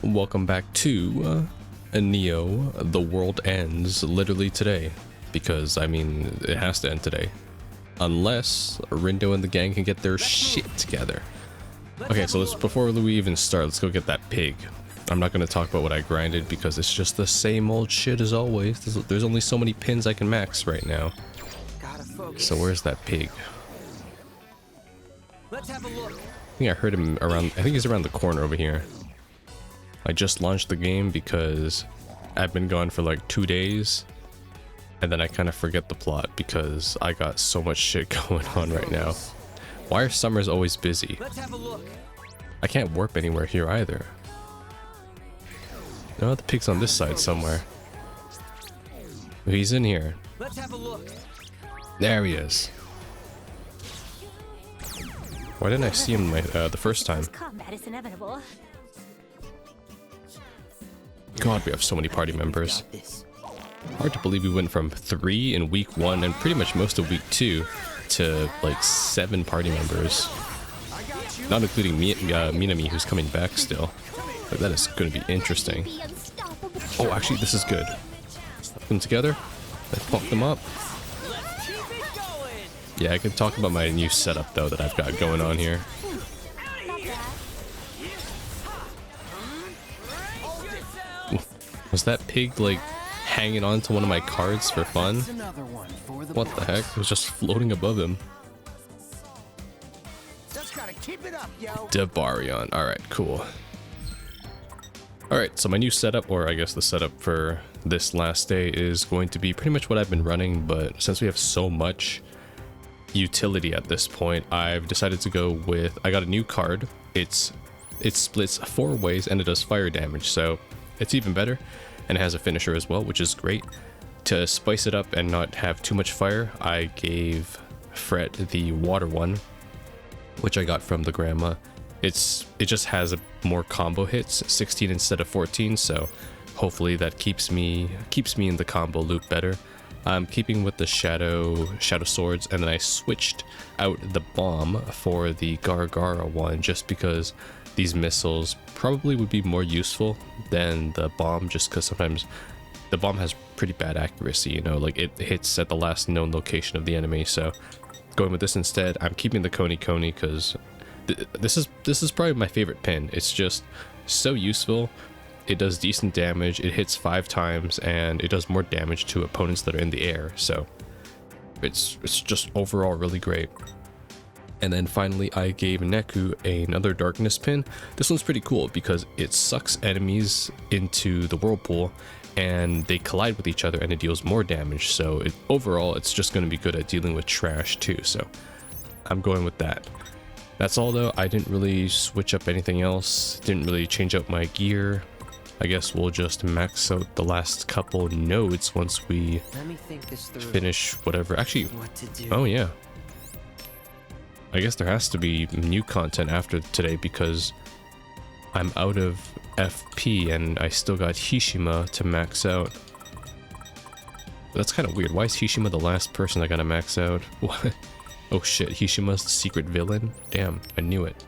Welcome back to Neo. The world ends literally today, because I mean it has to end today, unless Rindo and the gang can get their shit together. Okay, so before we even start, let's go get that pig. I'm not going to talk about what I grinded because it's just the same old shit as always. There's only so many pins I can max right now. So where's that pig? Let's have a look. I think I heard him around. I think he's around the corner over here. I just launched the game because I've been gone for like 2 days, and then I kind of forget the plot because I got so much shit going on right now. Why are summers always busy? Let's have a look. I can't warp anywhere here either. No, the pig's on this side somewhere. He's in here. Let's have a look. There he is. Why didn't I see him the first time? Combat is inevitable. God, we have so many party members. Hard to believe we went from 3 in week 1 and pretty much most of week 2 to like 7 party members. Not including Minami, who's coming back still. But that is going to be interesting. Oh, actually, this is good. Put them together. Let's pump them up. Yeah, I can talk about my new setup though that I've got going on here. Was that pig like hanging on to one of my cards for fun? What the heck? It was just floating above him. Debarion. Alright, cool. Alright, so my new setup, or I guess the setup for this last day, is going to be pretty much what I've been running, but since we have so much utility at this point, I've decided to go with, I got a new card. It splits 4 ways and it does fire damage, so it's even better, and it has a finisher as well, which is great. To spice it up and not have too much fire, I gave Fret the water one, which I got from the grandma. It just has more combo hits, 16 instead of 14, so hopefully that keeps me in the combo loop better. I'm keeping with the shadow swords, and then I switched out the bomb for the Gargara one just because these missiles probably would be more useful than the bomb, just because sometimes the bomb has pretty bad accuracy, you know, like it hits at the last known location of the enemy. So going with this instead. I'm keeping the Koni because this is probably my favorite pin. It's just so useful. It does decent damage, it hits 5 times, and it does more damage to opponents that are in the air, so it's just overall really great. And then finally I gave Neku another darkness pin. This one's pretty cool because it sucks enemies into the whirlpool and they collide with each other and it deals more damage, so overall it's just going to be good at dealing with trash too, so I'm going with that. That's all though. I didn't really switch up anything else, didn't really change up my gear. I guess we'll just max out the last couple nodes once we finish whatever. Actually, oh yeah. I guess there has to be new content after today because I'm out of FP and I still got Hishima to max out. That's kind of weird. Why is Hishima the last person I gotta max out? What? Oh shit, Hishima's the secret villain? Damn, I knew it.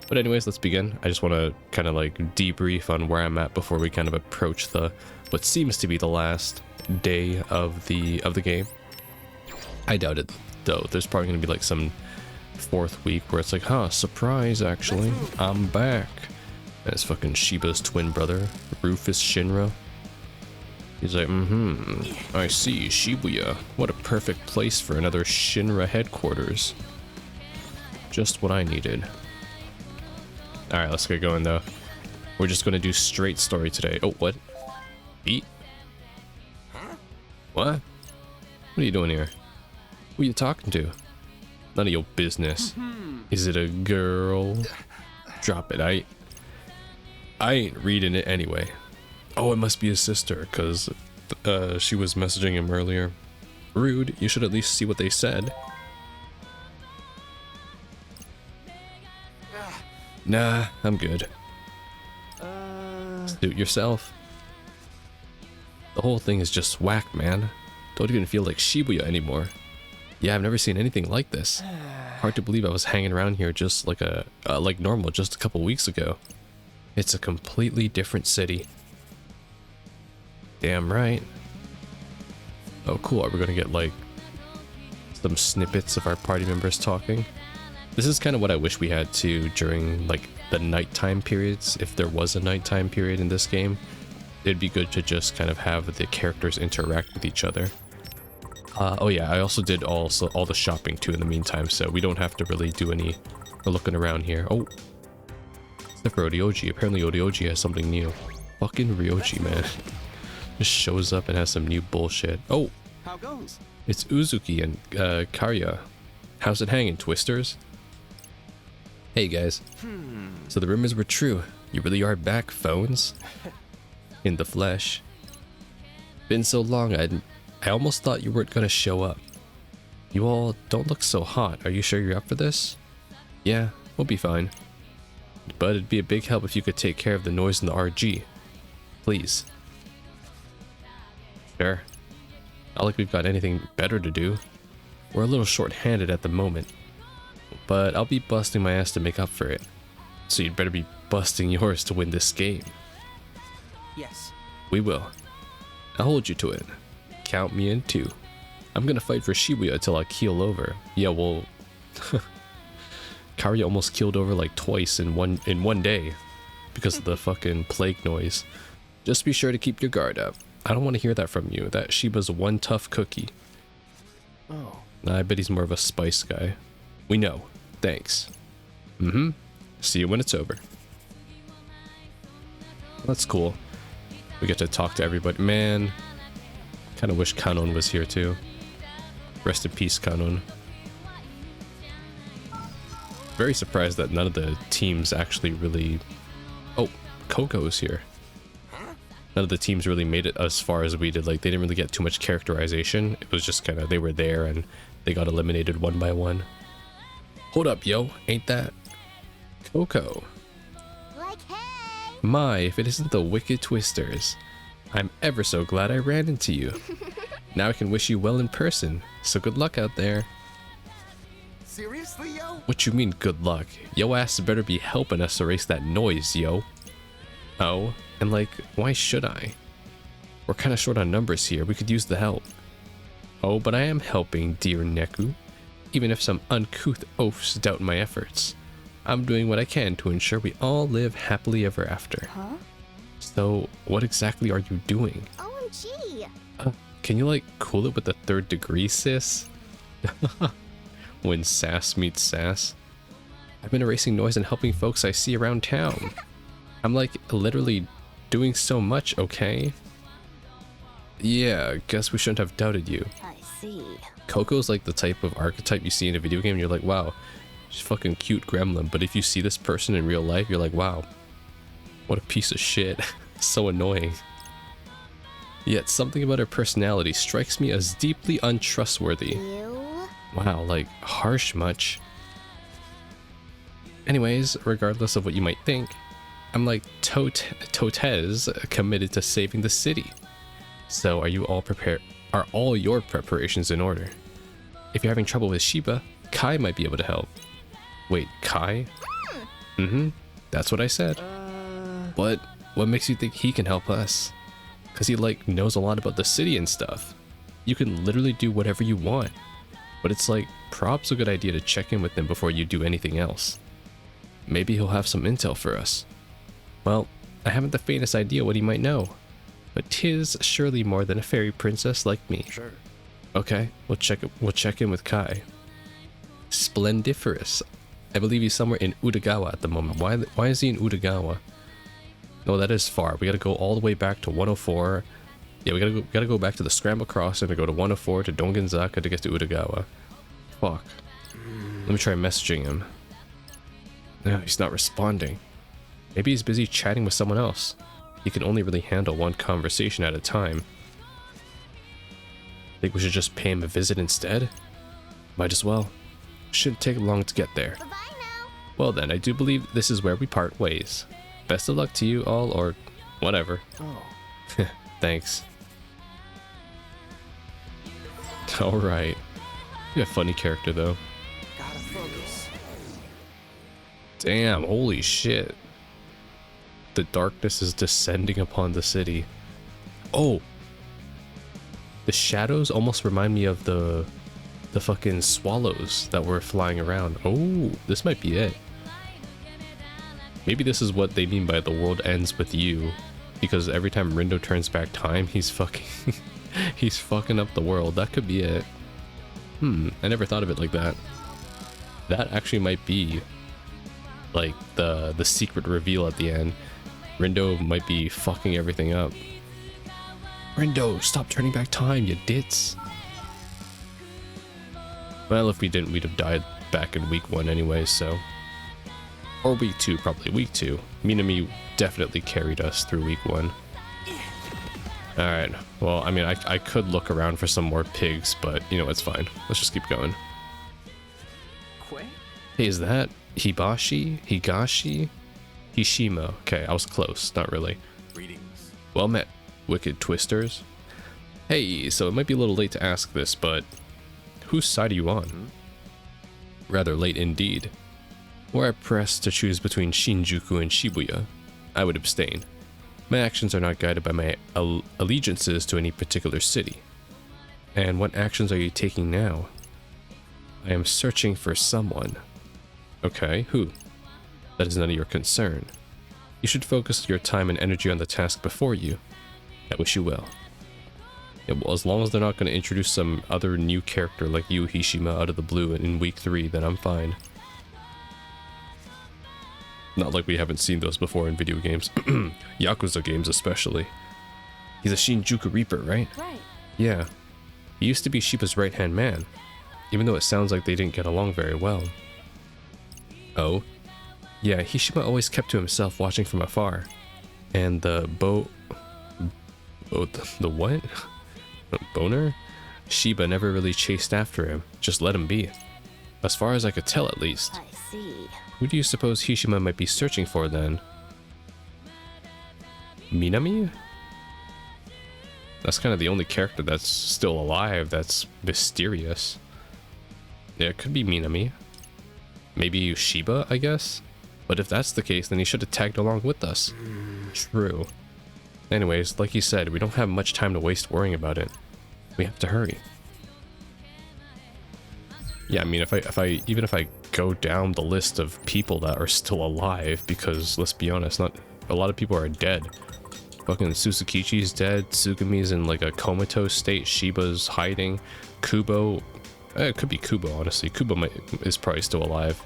But anyways, let's begin. I just want to kind of like debrief on where I'm at before we kind of approach what seems to be the last day of the game. I doubt it though. There's probably going to be like some 4th week where it's like, huh, surprise, actually, I'm back. And it's fucking Shiba's twin brother, Rufus Shinra. He's like, I see, Shibuya. What a perfect place for another Shinra headquarters. Just what I needed. Alright, let's get going though. We're just gonna do straight story today. Oh, what? Eat? What? What are you doing here? Who are you talking to? None of your business. Is it a girl? Drop it. I ain't reading it anyway. Oh, it must be his sister, because she was messaging him earlier. Rude, you should at least see what they said. Nah, I'm good. Suit yourself. The whole thing is just whack, man. Don't even feel like Shibuya anymore. Yeah, I've never seen anything like this. Hard to believe I was hanging around here just like like normal just a couple weeks ago. It's a completely different city. Damn right. Oh, cool. Are we gonna get like some snippets of our party members talking? This is kind of what I wish we had to during like the nighttime periods. If there was a nighttime period in this game, it'd be good to just kind of have the characters interact with each other. Oh yeah, I also did all the shopping too in the meantime, so we don't have to really do any looking around here. Oh, except for Ryoji. Apparently Ryoji has something new. Fucking Ryoji, man. Just shows up and has some new bullshit. Oh, How goes? it's Uzuki and Karya. How's it hanging, Twisters? Hey guys. So the rumors were true. You really are back, phones? In the flesh. Been so long, I almost thought you weren't gonna show up. You all don't look so hot. Are you sure you're up for this? Yeah, we'll be fine. But it'd be a big help if you could take care of the noise in the RG. Please. Sure. Not like we've got anything better to do. We're a little short-handed at the moment. But I'll be busting my ass to make up for it. So you'd better be busting yours to win this game. Yes. We will. I'll hold you to it. Count me in too. I'm gonna fight for Shiba until I keel over. Yeah, well... Karya almost keeled over like twice in one day. Because of the fucking plague noise. Just be sure to keep your guard up. I don't want to hear that from you. That Shiba's one tough cookie. Oh. I bet he's more of a spice guy. We know. Thanks. Mm-hmm. See you when it's over. That's cool. We get to talk to everybody. Man, kind of wish Kanon was here too. Rest in peace, Kanon. Very surprised that none of the teams actually really... Oh, Coco's here. None of the teams really made it as far as we did. Like, they didn't really get too much characterization. It was just kind of, they were there and they got eliminated one by one. Hold up, yo. Ain't that Coco? Like, hey! My, if it isn't the Wicked Twisters. I'm ever so glad I ran into you. Now I can wish you well in person, so good luck out there. Seriously, yo? What you mean, good luck? Yo ass better be helping us erase that noise, yo. Oh, and like, why should I? We're kinda short on numbers here, we could use the help. Oh, but I am helping, dear Neku. Even if some uncouth oafs doubt my efforts. I'm doing what I can to ensure we all live happily ever after. Huh? So, what exactly are you doing? OMG! Can you like cool it with the third degree, sis? When sass meets sass. I've been erasing noise and helping folks I see around town. I'm like literally doing so much, okay? Yeah, guess we shouldn't have doubted you. I see. Coco's like the type of archetype you see in a video game and you're like, wow, she's fucking cute gremlin. But if you see this person in real life, you're like, wow, what a piece of shit. So annoying. Yet something about her personality strikes me as deeply untrustworthy. You? Wow, like harsh much. Anyways, regardless of what you might think, I'm like Totez committed to saving the city. So are you all prepared? Are all your preparations in order? If you're having trouble with Shiba, Kai might be able to help. Wait, Kai? Mm-hmm, that's what I said. What makes you think he can help us? Cause he like knows a lot about the city and stuff. You can literally do whatever you want. But it's like, prob's a good idea to check in with him before you do anything else. Maybe he'll have some intel for us. Well, I haven't the faintest idea what he might know. But 'tis surely more than a fairy princess like me. Sure. Okay, we'll check in with Kai. Splendiferous. I believe he's somewhere in Utagawa at the moment. Why is he in Utagawa? No, that is far. We gotta go all the way back to 104. Yeah, we gotta go back to the Scramble Crossing to go to 104 to Dongenzaka to get to Utagawa. Fuck. Let me try messaging him. No, he's not responding. Maybe he's busy chatting with someone else. He can only really handle one conversation at a time. Think we should just pay him a visit instead? Might as well. Shouldn't take long to get there. Bye-bye now. Well then, I do believe this is where we part ways. Best of luck to you all, or whatever. Oh. Thanks. Alright. You're a funny character though. Gotta focus. Damn, holy shit. The darkness is descending upon the city. Oh! The shadows almost remind me of the fucking swallows that were flying around. Oh, this might be it. Maybe this is what they mean by the world ends with you. Because every time Rindo turns back time, he's fucking... he's fucking up the world. That could be it. I never thought of it like that. That actually might be like the secret reveal at the end. Rindo might be fucking everything up. Rindo, stop turning back time, you ditz. Well, if we didn't, we'd have died back in week 1 anyway, so... Or week 2, probably. Week 2. Minami definitely carried us through week 1. Alright, well, I mean, I could look around for some more pigs, but, you know, it's fine. Let's just keep going. Hey, is that Hibashi? Higashi? Hishima. Okay, I was close. Not really. Greetings. Well met, wicked twisters. Hey, so it might be a little late to ask this, but whose side are you on? Rather late indeed. Were I pressed to choose between Shinjuku and Shibuya, I would abstain. My actions are not guided by my allegiances to any particular city. And what actions are you taking now? I am searching for someone. Okay, who? That is none of your concern. You should focus your time and energy on the task before you. I wish you well. Yeah, well, as long as they're not going to introduce some other new character like you, Hishima, out of the blue in week 3, then I'm fine. Not like we haven't seen those before in video games. Yakuza games especially. He's a Shinjuku Reaper, right? Right. Yeah. He used to be Shiba's right-hand man, even though it sounds like they didn't get along very well. Oh? Yeah, Hishima always kept to himself, watching from afar. And the the what? Boner? Shiba never really chased after him, just let him be. As far as I could tell, at least. I see. Who do you suppose Hishima might be searching for, then? Minami? That's kind of the only character that's still alive that's mysterious. Yeah, it could be Minami. Maybe Shiba, I guess? But if that's the case, then he should have tagged along with us. True. Anyways, like you said, we don't have much time to waste worrying about it. We have to hurry. Yeah, I mean, even if I go down the list of people that are still alive, because let's be honest, not a lot of people are dead. Fucking Suzukichi's dead, Tsugumi's in like a comatose state, Shiba's hiding, Kubo, it could be Kubo, honestly. Kubo is probably still alive.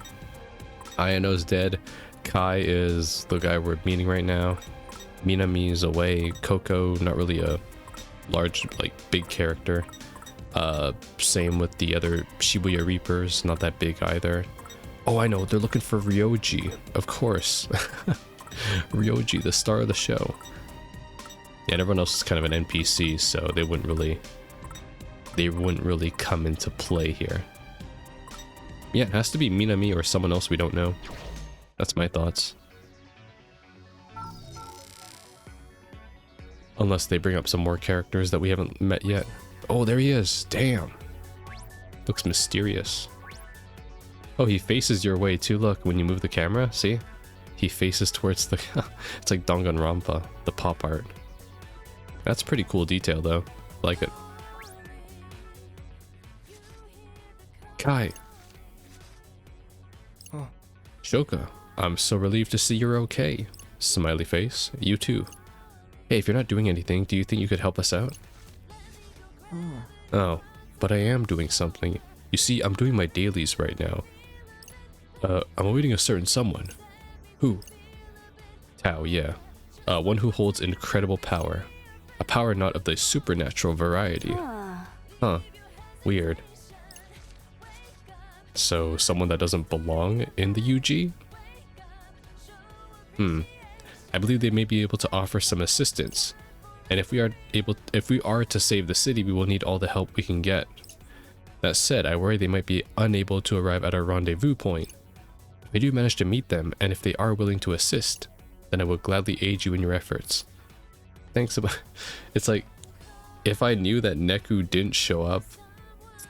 Ayano's dead. Kai is the guy we're meeting right now. Minami's away. Coco, not really a large, like, big character. Same with the other Shibuya Reapers, not that big either. Oh, I know, they're looking for Ryoji, of course. Ryoji, the star of the show. Yeah, and everyone else is kind of an NPC, so they wouldn't really come into play here. Yeah, it has to be Minami or someone else we don't know. That's my thoughts. Unless they bring up some more characters that we haven't met yet. Oh, there he is. Damn. Looks mysterious. Oh, he faces your way too. Look, when you move the camera, see? He faces towards the... It's like Danganronpa, the pop art. That's pretty cool detail, though. Like it. Kai. Huh. Shoka, I'm so relieved to see you're okay. Smiley face. You too. Hey, if you're not doing anything, do you think you could help us out? Oh, but I am doing something. You see, I'm doing my dailies right now. I'm awaiting a certain someone. Who? Tao, yeah. One who holds incredible power. A power not of the supernatural variety. Huh. Weird. So, someone that doesn't belong in the UG? I believe they may be able to offer some assistance. And if we are to save the city, we will need all the help we can get. That said, I worry they might be unable to arrive at our rendezvous point. If we do manage to meet them, and if they are willing to assist, then I will gladly aid you in your efforts. Thanks about... It's like, if I knew that Neku didn't show up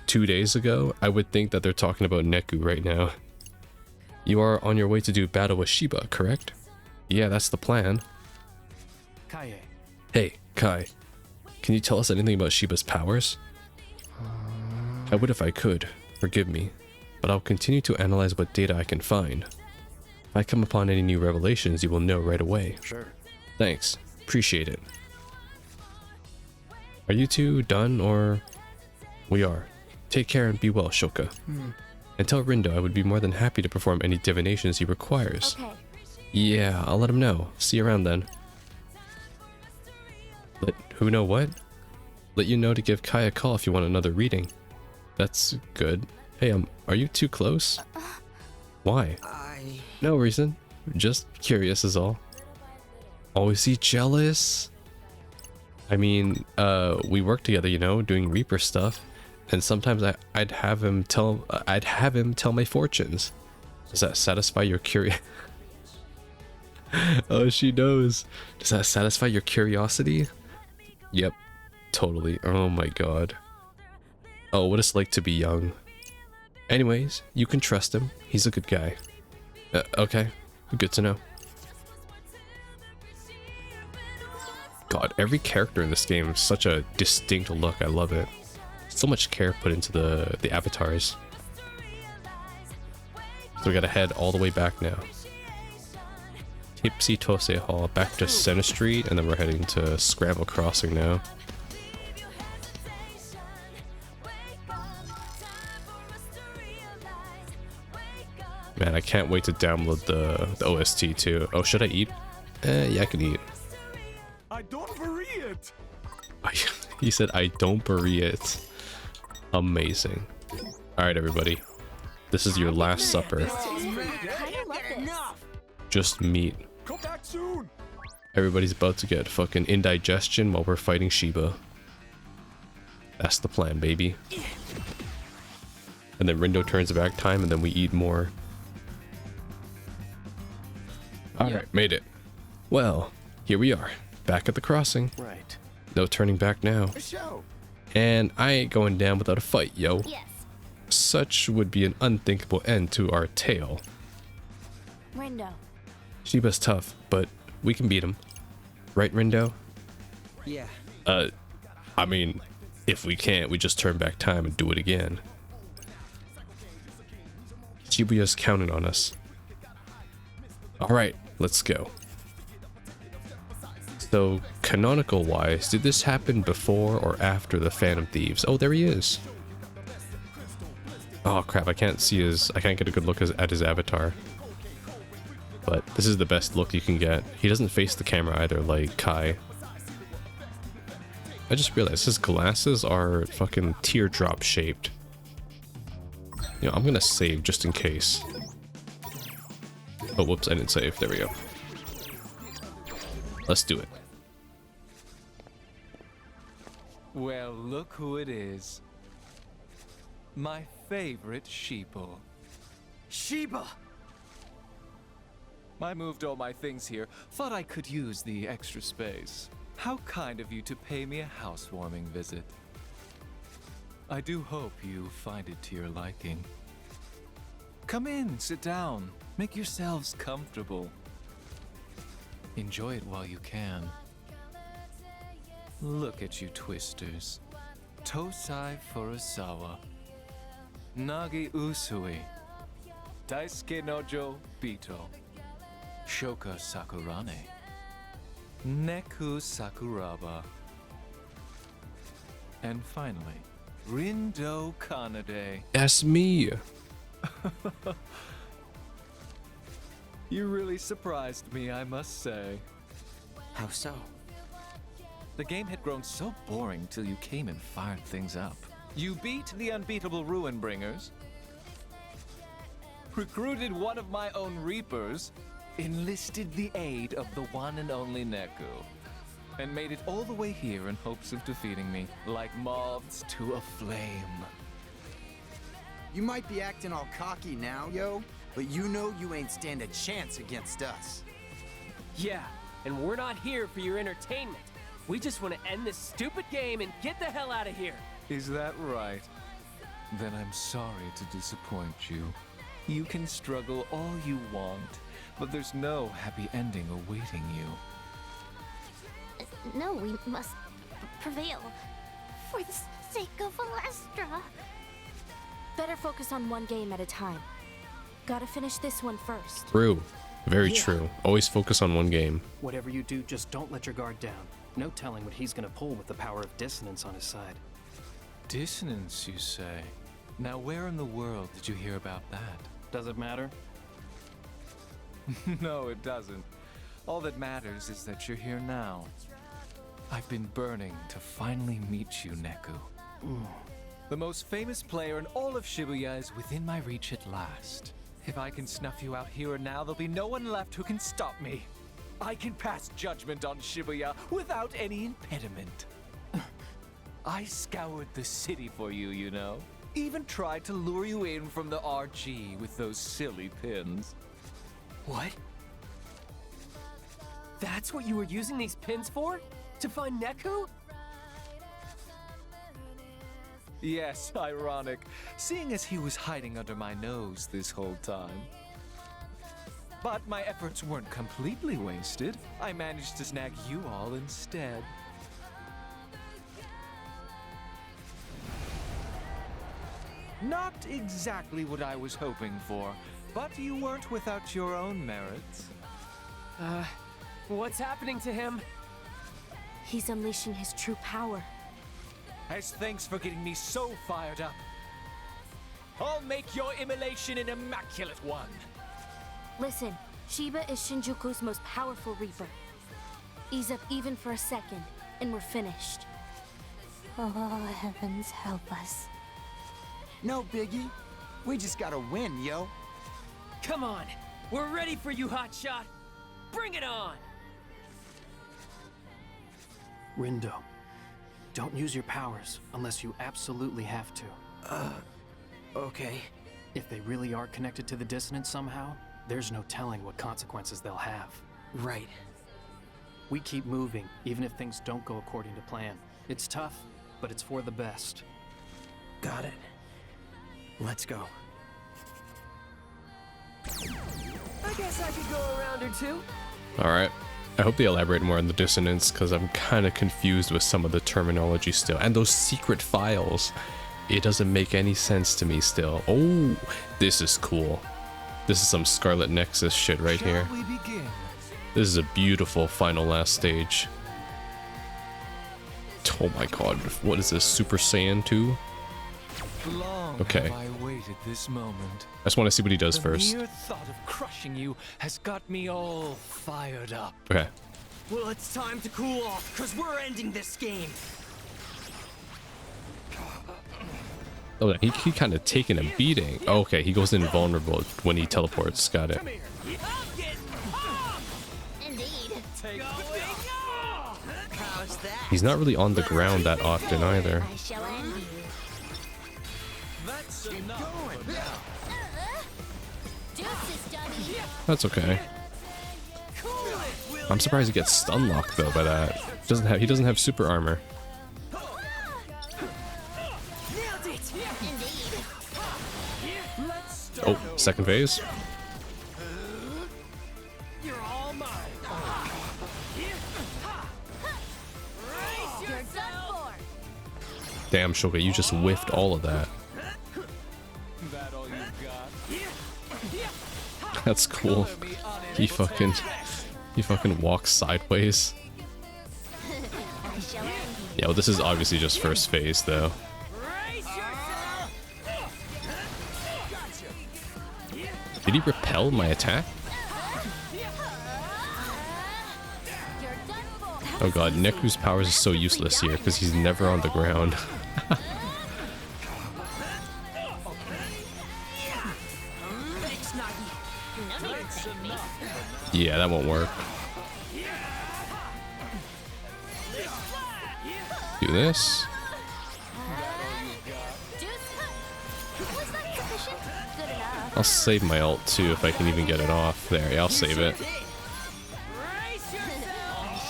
2 days ago, I would think that they're talking about Neku right now. You are on your way to do battle with Shiba, correct? Yeah, that's the plan. Kaye. Hey, Kai. Can you tell us anything about Shiba's powers? I would if I could. Forgive me. But I'll continue to analyze what data I can find. If I come upon any new revelations, you will know right away. Sure. Thanks. Appreciate it. Are you two done, or...? We are. Take care and be well, Shoka. And tell Rindo I would be more than happy to perform any divinations he requires. Okay. Yeah, I'll let him know. See you around then. Let who know what? Let you know to give Kai a call if you want another reading. That's good. Hey, are you too close? Why? No reason. Just curious is all. Oh, is he jealous? I mean, we work together, you know, doing Reaper stuff, and sometimes I'd have him tell my fortunes. Does that satisfy your curiosity? Oh, she knows. Does that satisfy your curiosity? Yep, totally. Oh my god. Oh, what it's like to be young. Anyways, you can trust him. He's a good guy. Okay, good to know. God, every character in this game is such a distinct look. I love it. So much care put into the avatars. So we gotta head all the way back now. Tipsy Tose Hall, back to Center Street, and then we're heading to Scramble Crossing now. Man, I can't wait to download the OST too. Oh, should I eat? Yeah, I can eat. I don't bury it. He said, I don't bury it. Amazing. Alright, everybody. This is your last supper. I love this. Just meat. Come back soon. Everybody's about to get fucking indigestion while we're fighting Shiba. That's the plan, baby. And then Rindo turns back time, and then we eat more. Alright, made it. Well, here we are. Back at the crossing. Right. No turning back now. A show. And I ain't going down without a fight, yo. Yes. Such would be an unthinkable end to our tale. Rindo. Shiba's tough, but we can beat him. Right, Rindo? Yeah. I mean, if we can't, we just turn back time and do it again. Shibuya's counting on us. Alright, let's go. So, canonical-wise, did this happen before or after the Phantom Thieves? Oh, there he is. Oh crap, I can't get a good look at his avatar. But this is the best look you can get. He doesn't face the camera either, like Kai. I just realized his glasses are fucking teardrop shaped. You know, I'm gonna save just in case. Oh, whoops, I didn't save. There we go. Let's do it. Well, look who it is. My favorite sheeple. Shiba. I moved all my things here. Thought I could use the extra space. How kind of you to pay me a housewarming visit. I do hope you find it to your liking. Come in, sit down. Make yourselves comfortable. Enjoy it while you can. Look at you twisters. Tosai Furusawa. Nagi Usui. Daisuke Nojo Bito. Shoka Sakurane. Neku Sakuraba. And finally, Rindo Kanade. That's me. You really surprised me, I must say. How so? The game had grown so boring till you came and fired things up. You beat the unbeatable Ruinbringers, recruited one of my own Reapers, enlisted the aid of the one and only Neku, and made it all the way here in hopes of defeating me, like moths to a flame. You might be acting all cocky now, yo, but you know you ain't stand a chance against us. Yeah, and we're not here for your entertainment. We just want to end this stupid game and get the hell out of here. Is that right? Then I'm sorry to disappoint you. You can struggle all you want, but there's no happy ending awaiting you. No, we must prevail. For the sake of EleStra. Better focus on one game at a time. Gotta finish this one first. True. Very Yeah. true. Always focus on one game. Whatever you do, just don't let your guard down. No telling what he's gonna pull with the power of dissonance on his side. Dissonance, you say? Now, where in the world did you hear about that? Does it matter? No, it doesn't. All that matters is that you're here now. I've been burning to finally meet you, Neku. The most famous player in all of Shibuya is within my reach at last. If I can snuff you out here and now, there'll be no one left who can stop me. I can pass judgment on Shibuya without any impediment. I scoured the city for you, you know. Even tried to lure you in from the RG with those silly pins. What? That's what you were using these pins for? To find Neku? Yes, ironic, seeing as he was hiding under my nose this whole time. But my efforts weren't completely wasted. I managed to snag you all instead. Not exactly what I was hoping for, but you weren't without your own merits. What's happening to him? He's unleashing his true power. As thanks for getting me so fired up, I'll make your immolation an immaculate one. Listen, Shiba is Shinjuku's most powerful Reaper. Ease up even for a second, and we're finished. Oh, heavens help us. No biggie. We just gotta win, yo. Come on, we're ready for you, Hotshot. Bring it on! Rindo, don't use your powers unless you absolutely have to. Okay. If they really are connected to the dissonance somehow, there's no telling what consequences they'll have. Right. We keep moving, even if things don't go according to plan. It's tough, but it's for the best. Got it. Let's go. I guess I could go a round or two. Alright. I hope they elaborate more on the dissonance, because I'm kind of confused with some of the terminology still. And those secret files. It doesn't make any sense to me still. Oh, this is cool. This is some Scarlet Nexus shit right here. Shall we begin? This is a beautiful final last stage. Oh my god, what is this, Super Saiyan 2? Long Okay. have I waited this moment. I just want to see what he does The first. mere thought of crushing you has got me all fired up. Okay. Well, it's time to cool off, because we're ending this game. Oh, he kind of taken a beating. Oh, okay, he goes invulnerable when he teleports. Got it. Indeed. How's that? He's not really on the ground that often either. I shall end you. That's enough. Deuces, dummy. That's okay. I'm surprised he gets stun locked though by that. He doesn't have super armor. Indeed. Oh, second phase. You're all mine. You're done for. Damn, Shoga, you just whiffed all of that. That all you got? That's cool. He fucking walks sideways. I shall end you. Yeah, well, this is obviously just first phase though. Did he repel my attack? You're done for. Oh god, Neku's powers is so useless here because he's never on the ground. None of your take me. Yeah, that won't work. Do this. Was that sufficient? Good enough. I'll save my ult too if I can even get it off. There, yeah, I'll save it. I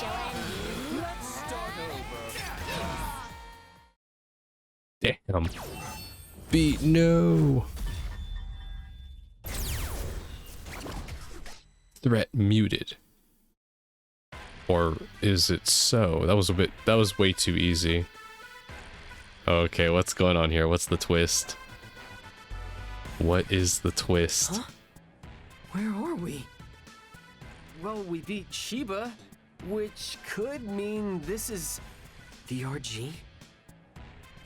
shall end you. Damn. Beat, no. threat muted. Or is it so? That was way too easy. Okay, what's going on here? What's the twist? What is the twist? Huh? Where are we? Well, we beat Shiba, which could mean this is... The RG?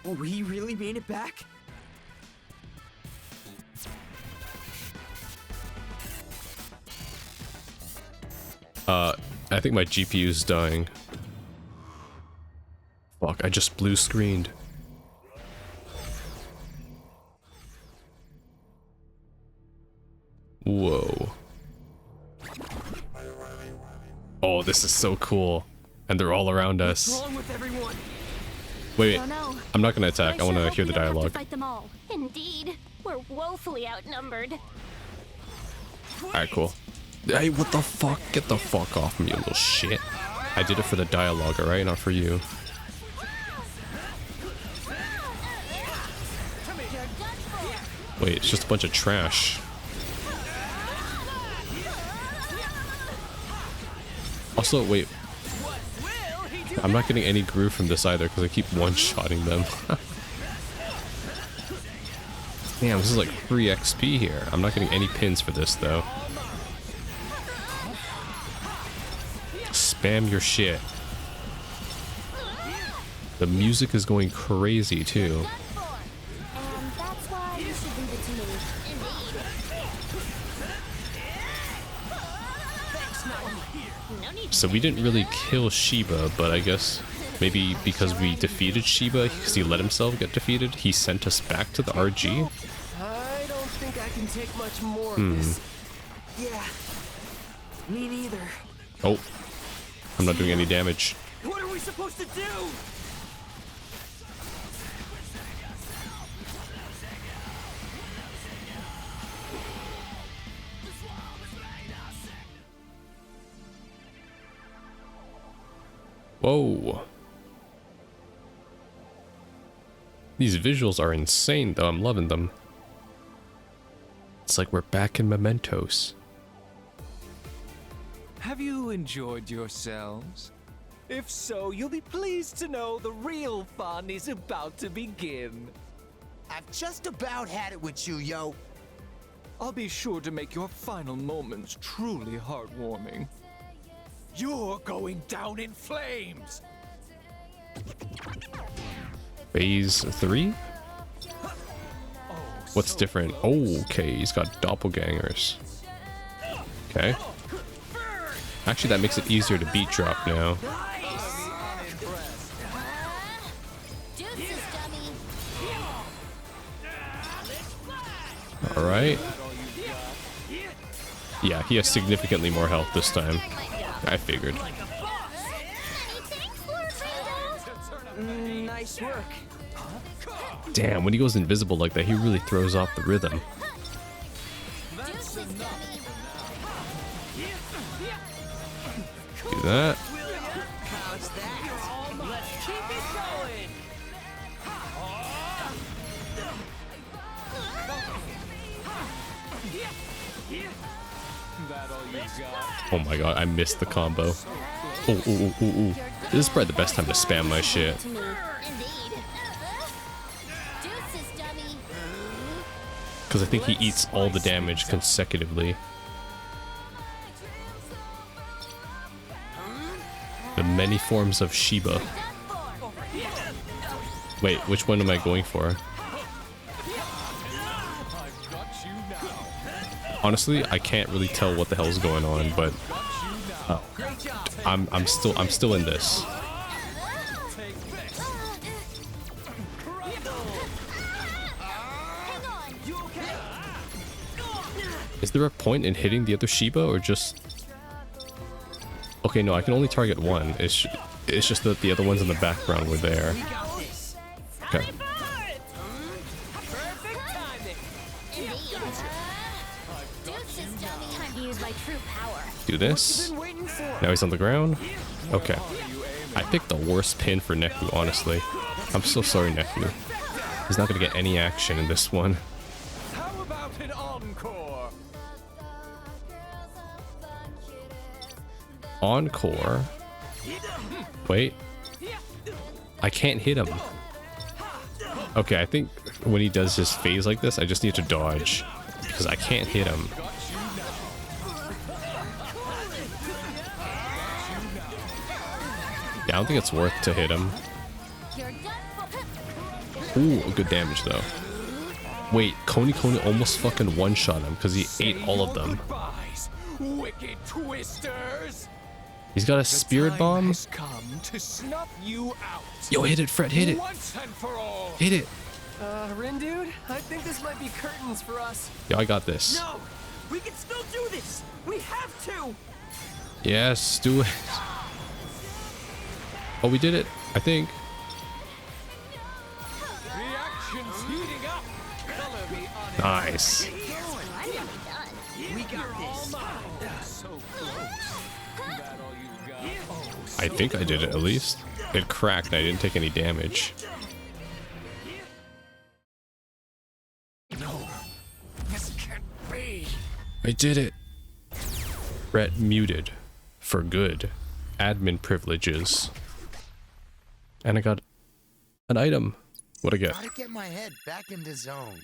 We really made it back? I think my GPU's dying. Fuck, I just blue screened. Whoa. Oh, this is so cool. And they're all around us. What's wrong with everyone? Wait, Don't know. I'm not gonna attack. I sure wanna hope hear we the don't have to dialogue. fight them all. Indeed, we're woefully outnumbered. Alright, cool. Hey, what the fuck? Get the fuck off me, you little shit. I did it for the dialogue, alright? Not for you. Wait, it's just a bunch of trash. Also, wait. I'm not getting any groove from this either because I keep one-shotting them. Damn, this is like free XP here. I'm not getting any pins for this though. Spam your shit. The music is going crazy too. And that's why you should leave it to me. So we didn't really kill Shiba, but I guess maybe because we defeated Shiba, because he let himself get defeated, he sent us back to the RG? I don't think I can take much more of this. Yeah. Me neither. Oh. I'm not doing any damage. What are we supposed to do? Whoa. These visuals are insane though, I'm loving them. It's like we're back in Mementos. Have you enjoyed yourselves? If so, you'll be pleased to know the real fun is about to begin. I've just about had it with you, yo. I'll be sure to make your final moments truly heartwarming. You're going down in flames! Phase 3? What's different? Oh, okay, he's got doppelgangers. Okay. Actually, that makes it easier to beat drop now. Alright. Yeah, he has significantly more health this time. I figured. Nice work. Damn, when he goes invisible like that, he really throws off the rhythm. Do that. How's that? Let's keep it going. That all you got? Oh my god, I missed the combo. Oh, ooh, ooh, ooh, ooh. This is probably the best time to spam my shit. To me. Indeed. Deuces, dummy. Because I think he eats all the damage consecutively. The many forms of Shiba. Wait, which one am I going for? Honestly, I can't really tell what the hell's going on, but I'm still in this. Is there a point in hitting the other Shiba or just... Okay, no, I can only target one. It's just that the other ones in the background were there. Okay. Time to use my true power. Do this. Now he's on the ground. Okay. I picked the worst pin for Neku, honestly. I'm so sorry, Neku. He's not gonna get any action in this one. How about an encore? Encore. Wait. I can't hit him. Okay, I think when he does his phase like this, I just need to dodge because I can't hit him. Yeah, I don't think it's worth to hit him. Ooh, good damage though. Wait, Coney almost fucking one-shot him because he ate all of them. Wicked twisters. He's got a spirit bomb. Has come to snuff you out. Yo, hit it, Fred, hit it. Once and for all. Hit it. Rin dude, I think this might be curtains for us. Yo, I got this. No! We can still do this! We have to! Yes, do it. Oh, we did it, I think. The action's heating up. Color me on Nice. We got this! so close. That all you got? Oh, I think I did it at least. It cracked and I didn't take any damage. no. This can't be. I did it. Brett muted for good. Admin privileges. And I got an item. What'd I get? Gotta get my head back into zone.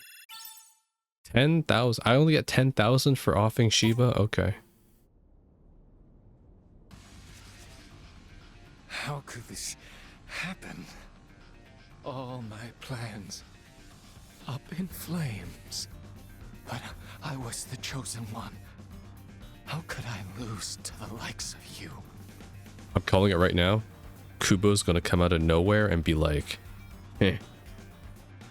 10,000. I only get 10,000 for offing Shiba? Okay. How could this happen? All my plans up in flames. But I was the chosen one. How could I lose to the likes of you? I'm calling it right now. Kubo's gonna come out of nowhere and be like,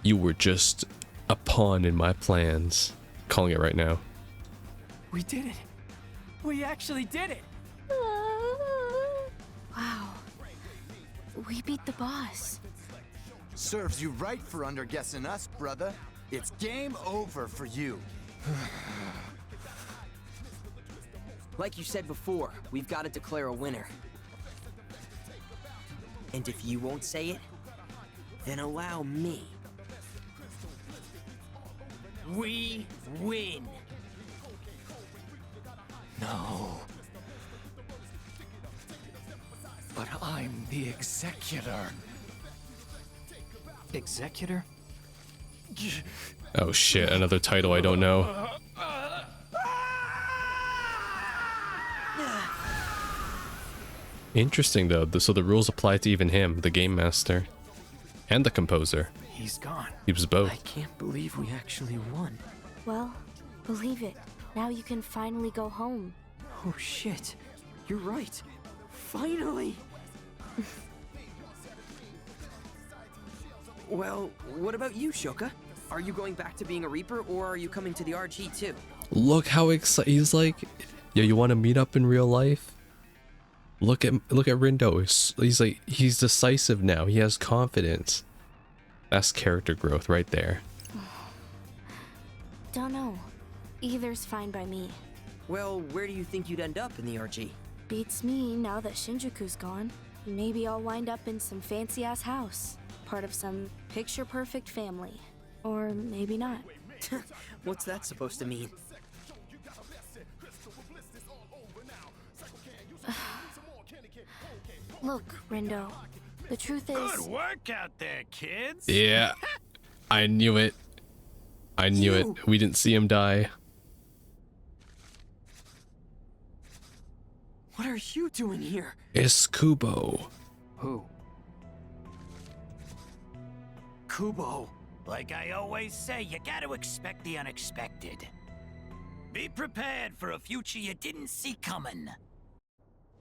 you were just a pawn in my plans. Calling it right now. We did it. We actually did it. Wow. We beat the boss. Serves you right for underguessing us, brother. It's game over for you. Like you said before, we've got to declare a winner. And if you won't say it, then allow me. We win. No. But I'm the executor. Executor? Oh shit, another title I don't know. Interesting though, so the rules apply to even him, the game master, and the composer. He's gone. He was both. I can't believe we actually won. Well, believe it. Now you can finally go home. Oh shit. You're right. Finally! Well, what about you, Shoka? Are you going back to being a Reaper, or are you coming to the RG too? Look how excited he's like. Yo, you want to meet up in real life? Look at Rindo. He's like, he's decisive now. He has confidence. That's character growth right there. Don't know. Either's fine by me. Well, where do you think you'd end up in the RG? Beats me now that Shinjuku's gone. Maybe I'll wind up in some fancy-ass house. Part of some picture-perfect family. Or maybe not. What's that supposed to mean? Look, Rindo. The truth is... Good work out there, kids. Yeah, I knew it. I knew it. We didn't see him die. What are you doing here? It's Kubo. Who? Kubo. Like I always say, you gotta expect the unexpected. Be prepared for a future you didn't see coming.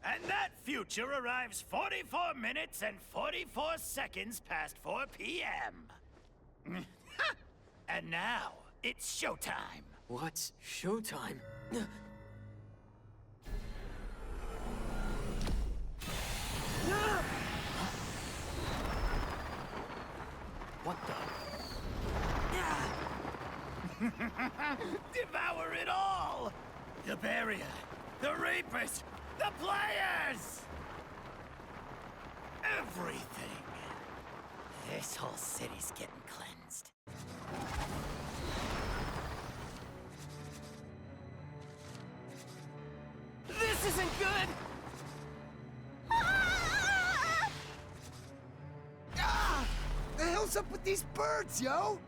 And that future arrives 44 minutes and 44 seconds past 4 p.m. And now, it's showtime. What's showtime? What the? Devour it all! The barrier, the reapers, the players! Everything. This whole city's getting cleansed. This isn't good! hell's up with these birds, yo?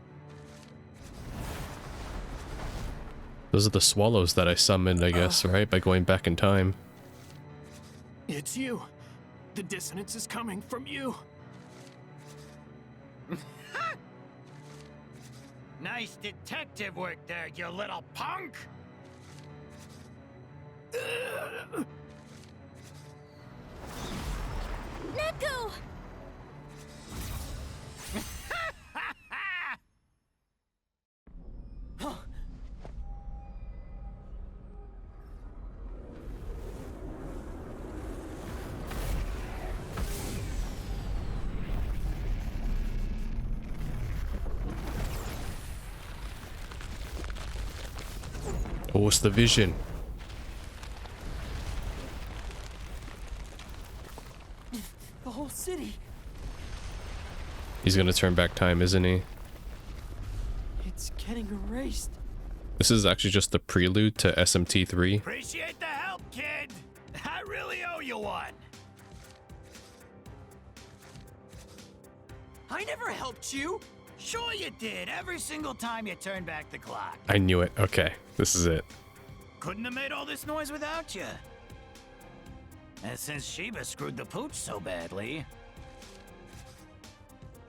Those are the swallows that I summoned, I guess, right? By going back in time. It's you. The dissonance is coming from you. Nice detective work there, you little punk! Neko! Oh, what's the vision? The whole city. He's gonna turn back time, isn't he? It's getting erased. This is actually just the prelude to SMT3. Appreciate the help, kid! I really owe you one! I never helped you. Sure you did, every single time you turned back the clock. I knew it. Okay, this is it. Couldn't have made all this noise without you. And since Shiba screwed the pooch so badly,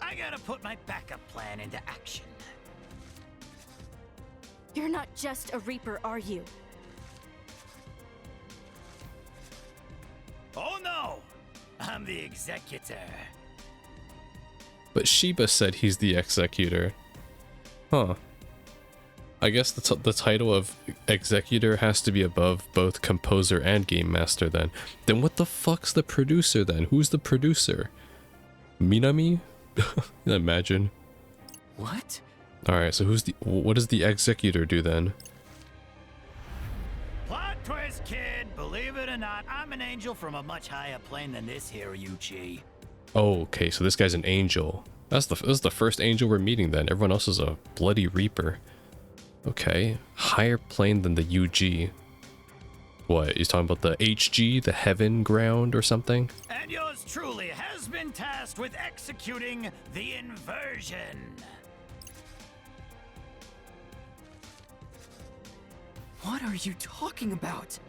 I gotta put my backup plan into action. You're not just a Reaper, are you? Oh no! I'm the executor. But Shiba said he's the executor. Huh. I guess the title of executor has to be above both composer and game master then. Then what the fuck's the producer then? Who's the producer? Minami? Imagine. What? Alright, so what does the executor do then? Plot twist, kid! Believe it or not, I'm an angel from a much higher plane than this here, Yuchi. Oh, okay, so this guy's an angel. This is the first angel we're meeting then. Everyone else is a bloody reaper. Okay, higher plane than the UG. What, he's talking about the HG, the heaven ground or something? And yours truly has been tasked with executing the inversion. What are you talking about?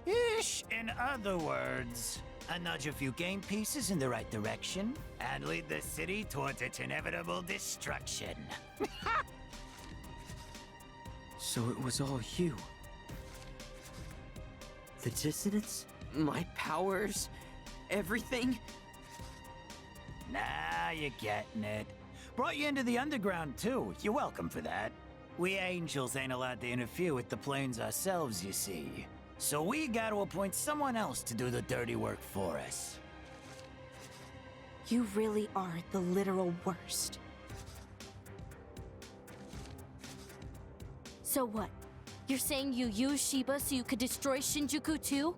Ish, in other words, I nudge a few game pieces in the right direction and lead the city towards its inevitable destruction. So it was all you. The dissonance? My powers? Everything? Nah, you're getting it. Brought you into the underground too. You're welcome for that. We angels ain't allowed to interfere with the planes ourselves, you see. So we gotta appoint someone else to do the dirty work for us. You really are the literal worst. So what? You're saying you used Shiba so you could destroy Shinjuku too?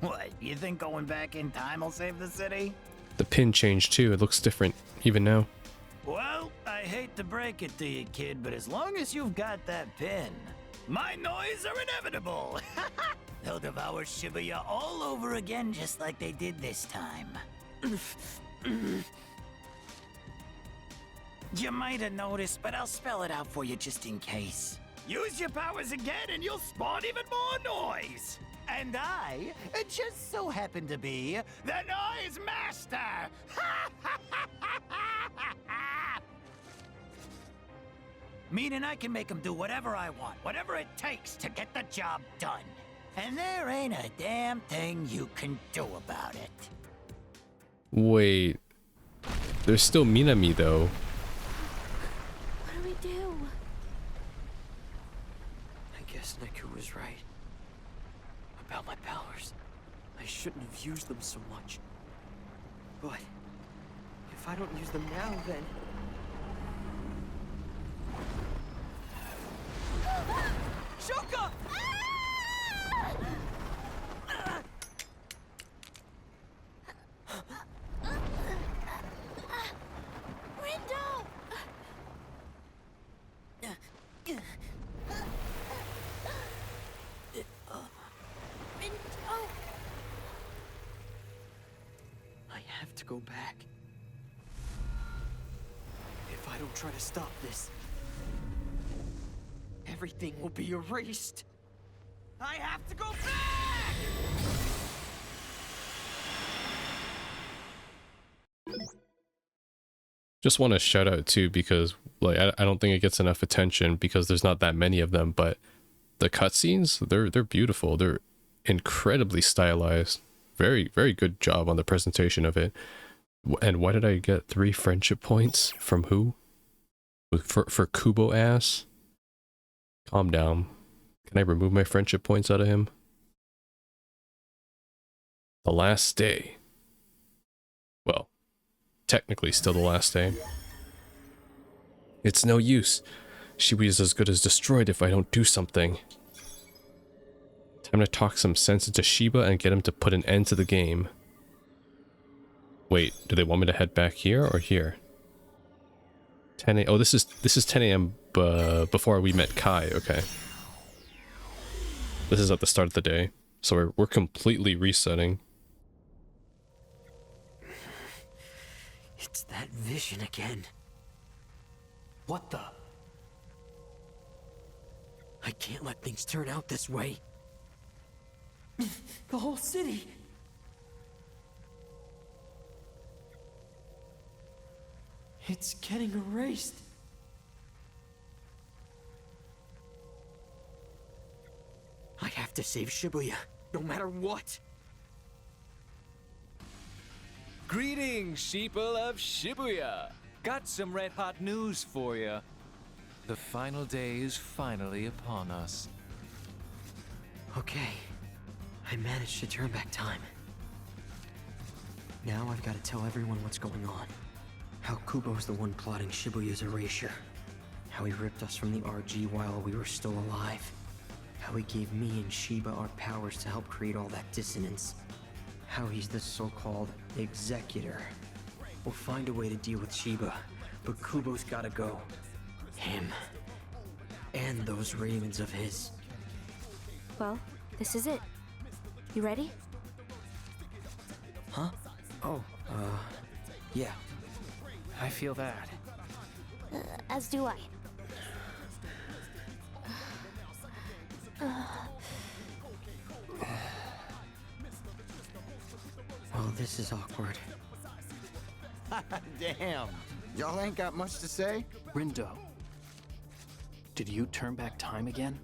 What, you think going back in time will save the city? The pin changed too. It looks different even now. Well, I hate to break it to you, kid, but as long as you've got that pin, my noise are inevitable. They'll devour Shibuya all over again just like they did this time. You might have noticed, but I'll spell it out for you just in case. Use your powers again and you'll spawn even more noise! And I just so happen to be the Noise Master! Meaning I can make them do whatever I want, whatever it takes to get the job done. And there ain't a damn thing you can do about it. Wait. There's still Minami though. What do we do? I guess Neku was right. About my powers. I shouldn't have used them so much. But if I don't use them now, then... Shoka! Rindo! to go back. If I don't try to stop this, everything will be erased. I have to go back! Just want to shout out too, because like I don't think it gets enough attention because there's not that many of them, but the cutscenes, they're beautiful. They're incredibly stylized. Very, very good job on the presentation of it. And why did I get 3 friendship points from who? For Kubo ass? Calm down. Can I remove my friendship points out of him? The last day. Well, technically still the last day. It's no use. Shiba is as good as destroyed if I don't do something. Time to talk some sense into Shiba and get him to put an end to the game. Wait, do they want me to head back here or here? 10 a.m. Oh, this is 10 a.m. Before we met Kai. Okay. This is at the start of the day, so we're completely resetting. It's that vision again. What the? I can't let things turn out this way. The whole city. It's getting erased. I have to save Shibuya, no matter what. Greetings, sheeple of Shibuya. Got some red-hot news for you. The final day is finally upon us. Okay, I managed to turn back time. Now I've got to tell everyone what's going on. How Kubo's the one plotting Shibuya's erasure. How he ripped us from the RG while we were still alive. How he gave me and Shiba our powers to help create all that dissonance. How he's the so-called executor. We'll find a way to deal with Shiba, but Kubo's gotta go. Him. And those ravens of his. Well, this is it. You ready? Huh? Oh, yeah. I feel that. As do I. Well, this is awkward. Damn. Y'all ain't got much to say? Rindo, did you turn back time again?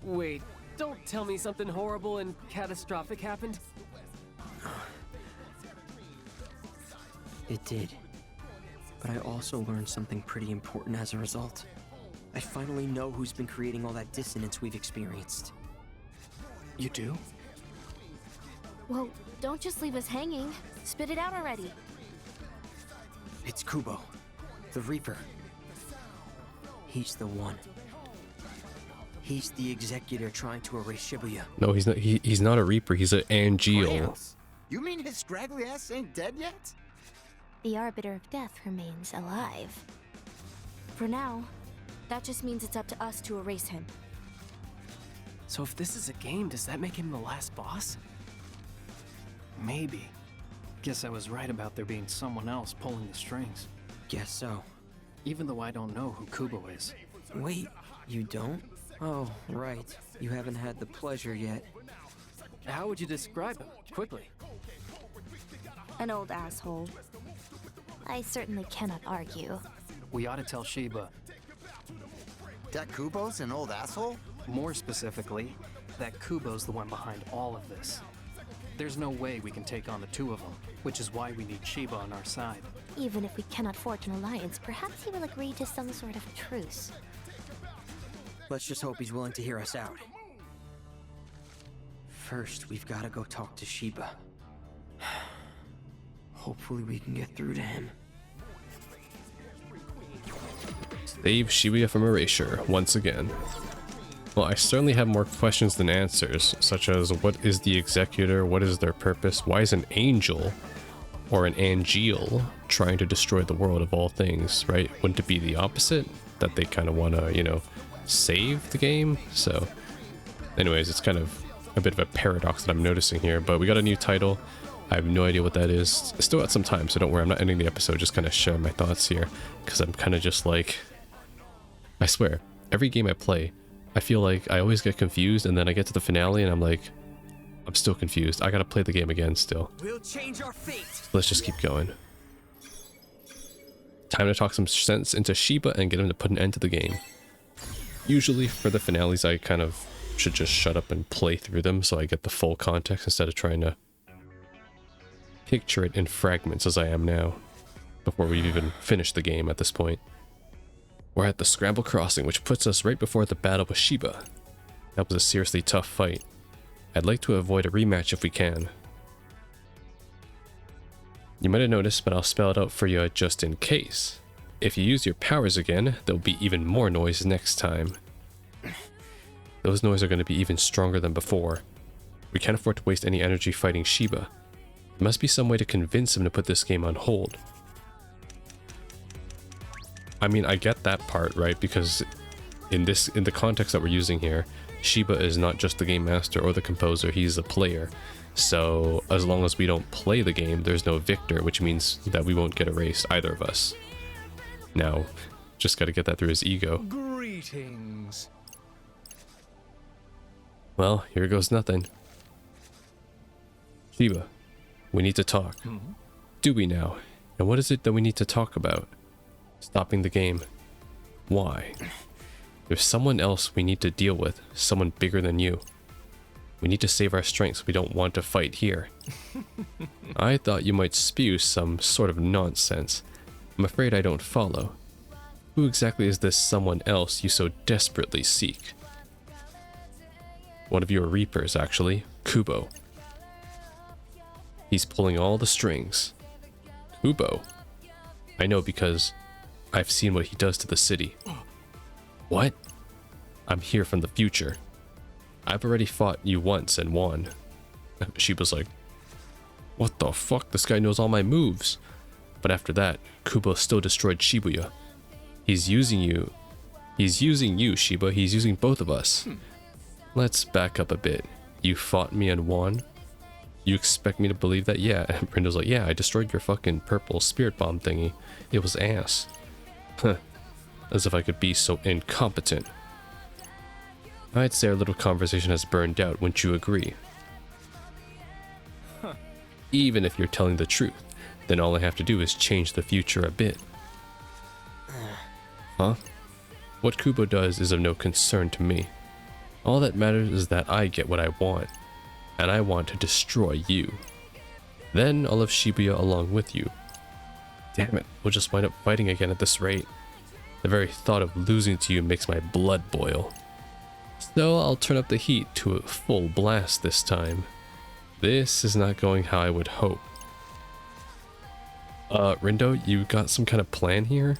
Wait, don't tell me something horrible and catastrophic happened. It did. But I also learned something pretty important as a result. I finally know who's been creating all that dissonance we've experienced. You do? Well, don't just leave us hanging. Spit it out already. It's Kubo, the Reaper. He's the one. He's the executor trying to erase Shibuya. No, he's not. He's not a Reaper. He's an Angeal. France? You mean his scraggly ass ain't dead yet? The Arbiter of Death remains alive. For now, that just means it's up to us to erase him. So if this is a game, does that make him the last boss? Maybe. Guess I was right about there being someone else pulling the strings. Guess so. Even though I don't know who Kubo is. Wait, you don't? Oh, right. You haven't had the pleasure yet. How would you describe him? Quickly. An old asshole. I certainly cannot argue. We ought to tell Shiba. That Kubo's an old asshole? More specifically, that Kubo's the one behind all of this. There's no way we can take on the two of them, which is why we need Shiba on our side. Even if we cannot forge an alliance, perhaps he will agree to some sort of truce. Let's just hope he's willing to hear us out. First, we've got to go talk to Shiba. Hopefully we can get through to him. Save Shibuya from erasure once again. Well, I certainly have more questions than answers, such as what is the executor, what is their purpose, why is an angel or an Angeal trying to destroy the world of all things, right? Wouldn't it be the opposite? That they kind of want to, you know, save the game? So anyways, it's kind of a bit of a paradox that I'm noticing here, but we got a new title. I have no idea what that is. Still got some time, so don't worry. I'm not ending the episode, just kind of sharing my thoughts here. Because I'm kind of just like... I swear, every game I play, I feel like I always get confused, and then I get to the finale, and I'm like... I'm still confused. I gotta play the game again still. We'll change our fate. Let's just keep going. Time to talk some sense into Shiba and get him to put an end to the game. Usually for the finales, I kind of should just shut up and play through them so I get the full context instead of trying to picture it in fragments as I am now, before we've even finished the game at this point. We're at the Scramble Crossing, which puts us right before the battle with Shiba. That was a seriously tough fight. I'd like to avoid a rematch if we can. You might have noticed, but I'll spell it out for you just in case. If you use your powers again, there'll be even more noise next time. Those noises are going to be even stronger than before. We can't afford to waste any energy fighting Shiba. There must be some way to convince him to put this game on hold. I mean, I get that part, right? Because in the context that we're using here, Shiba is not just the game master or the composer, he's a player. So as long as we don't play the game, there's no victor, which means that we won't get erased, either of us. Now, just gotta get that through his ego. Greetings. Well, here goes nothing. Shiba, we need to talk. Do we now? And what is it that we need to talk about? Stopping the game. Why? There's someone else we need to deal with, someone bigger than you. We need to save our strength, so we don't want to fight here. I thought you might spew some sort of nonsense. I'm afraid I don't follow. Who exactly is this someone else you so desperately seek? One of your Reapers, actually. Kubo. He's pulling all the strings. Kubo? I know because I've seen what he does to the city. What? I'm here from the future. I've already fought you once and won. Shiba's like, what the fuck? This guy knows all my moves. But after that, Kubo still destroyed Shibuya. He's using you. He's using you, Shiba. He's using both of us. Let's back up a bit. You fought me and won? You expect me to believe that? Yeah. And Brendo's like, yeah, I destroyed your fucking purple spirit bomb thingy. It was ass. Huh. As if I could be so incompetent. I'd say our little conversation has burned out, wouldn't you agree? Even if you're telling the truth, then all I have to do is change the future a bit. Huh? What Kubo does is of no concern to me. All that matters is that I get what I want, and I want to destroy you. Then I'll have Shibuya along with you. Damn it, we'll just wind up fighting again at this rate. The very thought of losing to you makes my blood boil. So I'll turn up the heat to a full blast this time. This is not going how I would hope. Rindo, you got some kind of plan here?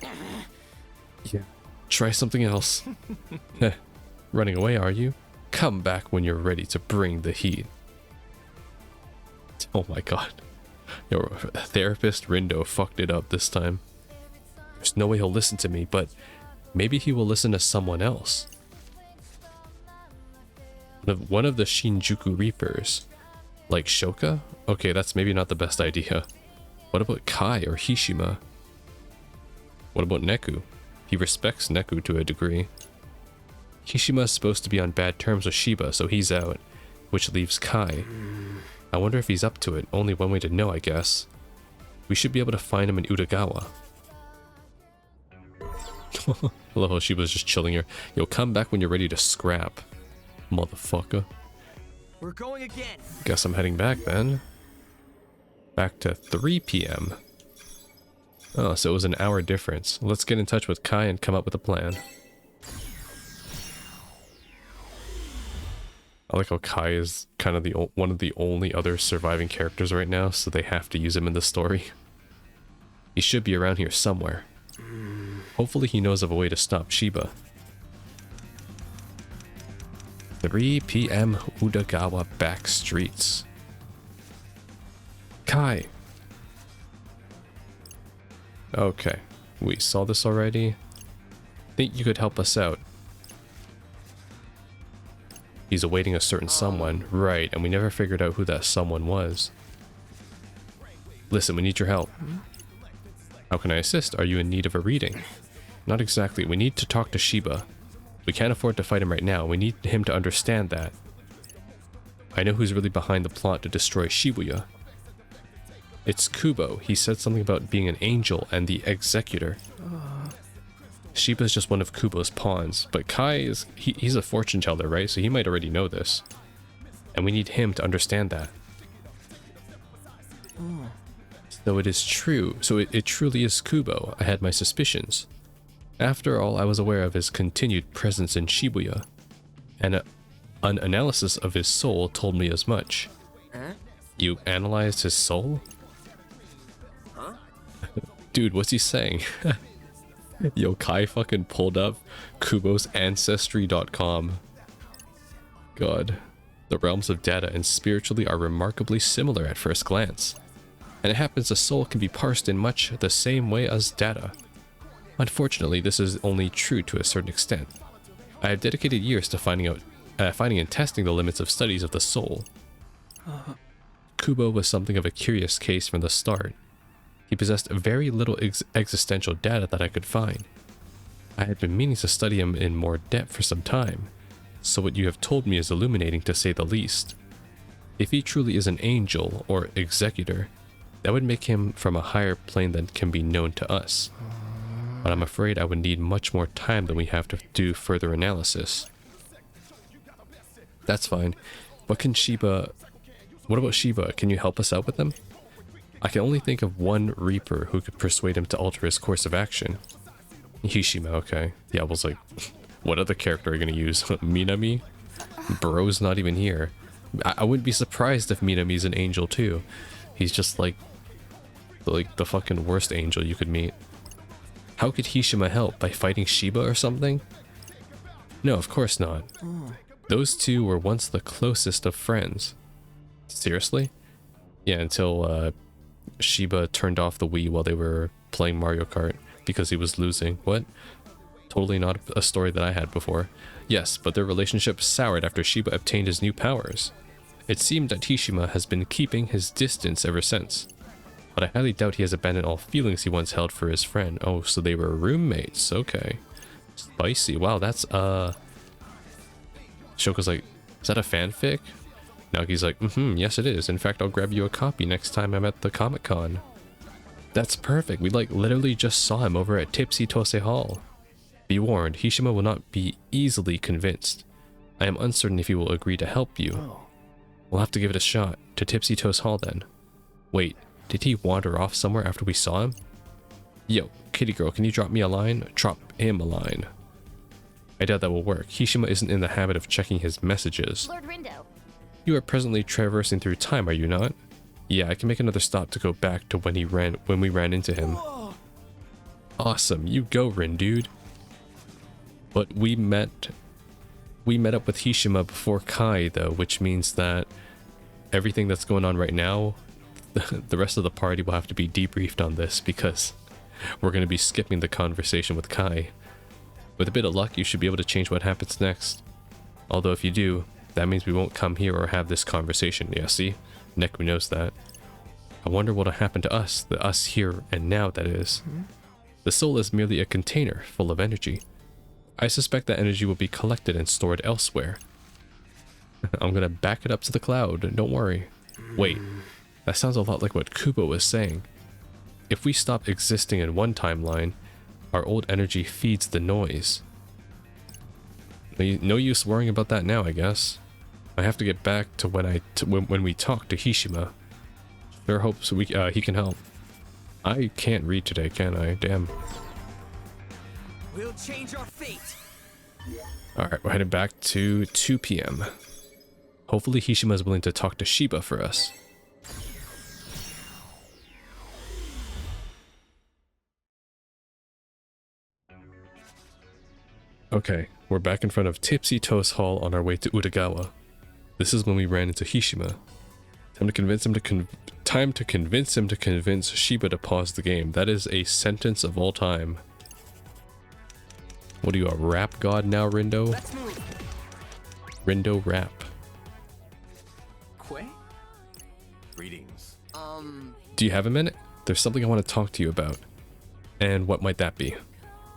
Yeah. Try something else. Running away, are you? Come back when you're ready to bring the heat. Oh my god. Your therapist Rindo fucked it up this time. There's no way he'll listen to me, but maybe he will listen to someone else. One of the Shinjuku Reapers. Like Shoka? Okay, that's maybe not the best idea. What about Kai or Hishima? What about Neku? He respects Neku to a degree. Hishima is supposed to be on bad terms with Shiba, so he's out, which leaves Kai. I wonder if he's up to it. Only one way to know, I guess. We should be able to find him in Utagawa. I love how Shiba's just chilling here. Yo, come back when you're ready to scrap, motherfucker. We're going again. Guess I'm heading back then. Back to 3 p.m. Oh, so it was an hour difference. Let's get in touch with Kai and come up with a plan. I like how Kai is kind of one of the only other surviving characters right now, so they have to use him in the story. He should be around here somewhere. Hopefully he knows of a way to stop Shiba. 3 p.m. Utagawa back streets. Kai! Okay, we saw this already. Think you could help us out. He's awaiting a certain someone, right, and we never figured out who that someone was. Listen, we need your help. How can I assist? Are you in need of a reading? Not exactly. We need to talk to Shiba. We can't afford to fight him right now. We need him to understand that. I know who's really behind the plot to destroy Shibuya. It's Kubo. He said something about being an angel and the executor. Shiba is just one of Kubo's pawns, but Kai is... he's a fortune teller, right? So he might already know this. And we need him to understand that. So it is true. So it truly is Kubo. I had my suspicions. After all, I was aware of his continued presence in Shibuya. And an analysis of his soul told me as much. You analyzed his soul? Dude, what's he saying? Yo, Kai fucking pulled up Kubo's Ancestry.com. God. The realms of data and spiritually are remarkably similar at first glance. And it happens a soul can be parsed in much the same way as data. Unfortunately, this is only true to a certain extent. I have dedicated years to finding and testing the limits of studies of the soul. Kubo was something of a curious case from the start. He possessed very little existential data that I could find. I had been meaning to study him in more depth for some time, so what you have told me is illuminating to say the least. If he truly is an angel or executor, that would make him from a higher plane than can be known to us. But I'm afraid I would need much more time than we have to do further analysis. That's fine. What about Shiba? Can you help us out with them? I can only think of one Reaper who could persuade him to alter his course of action. Hishima, okay. Yeah, I was like, what other character are you gonna use? Minami? Bro's not even here. I wouldn't be surprised if Minami's an angel too. He's just like the fucking worst angel you could meet. How could Hishima help? By fighting Shiba or something? No, of course not. Those two were once the closest of friends. Seriously? Yeah, until Shiba turned off the Wii while they were playing Mario Kart because he was losing. What? Totally not a story that I had before. Yes, but their relationship soured after Shiba obtained his new powers. It seemed that Hishima has been keeping his distance ever since. But I highly doubt he has abandoned all feelings he once held for his friend. Oh, so they were roommates. Okay. Spicy. Wow, that's Shoko's like, is that a fanfic? Nagi's like, yes it is. In fact, I'll grab you a copy next time I'm at the Comic-Con. That's perfect. We literally just saw him over at Tipsy Tose Hall. Be warned, Hishima will not be easily convinced. I am uncertain if he will agree to help you. We'll have to give it a shot. To Tipsy Tose Hall then. Wait, did he wander off somewhere after we saw him? Yo, kitty girl, can you drop me a line? Drop him a line. I doubt that will work. Hishima isn't in the habit of checking his messages. Lord Rindo. You are presently traversing through time, are you not? Yeah, I can make another stop to go back to when we ran into him. Awesome, you go, Rin, dude. But we met up with Hishima before Kai, though, which means that everything that's going on right now, the rest of the party will have to be debriefed on this because we're going to be skipping the conversation with Kai. With a bit of luck, you should be able to change what happens next. Although if you do, that means we won't come here or have this conversation. Yeah, see? Nekumi knows that. I wonder what'll happen to us, the us here and now, that is. The soul is merely a container full of energy. I suspect that energy will be collected and stored elsewhere. I'm gonna back it up to the cloud, don't worry. Wait, that sounds a lot like what Kubo was saying. If we stop existing in one timeline, our old energy feeds the noise. No use worrying about that now, I guess. I have to get back to when we talk to Hishima. Sure hopes he can help. I can't read today, can I? Damn. We'll change our fate. Alright, we're headed back to 2 p.m. Hopefully Hishima is willing to talk to Shiba for us. Okay, we're back in front of Tipsy Toast Hall on our way to Utagawa. This is when we ran into Hishima. Time to convince him to convince Shiba to pause the game. That is a sentence of all time. What are you, a rap god now, Rindo? Let's move. Rindo rap. Greetings. Do you have a minute? There's something I want to talk to you about. And what might that be?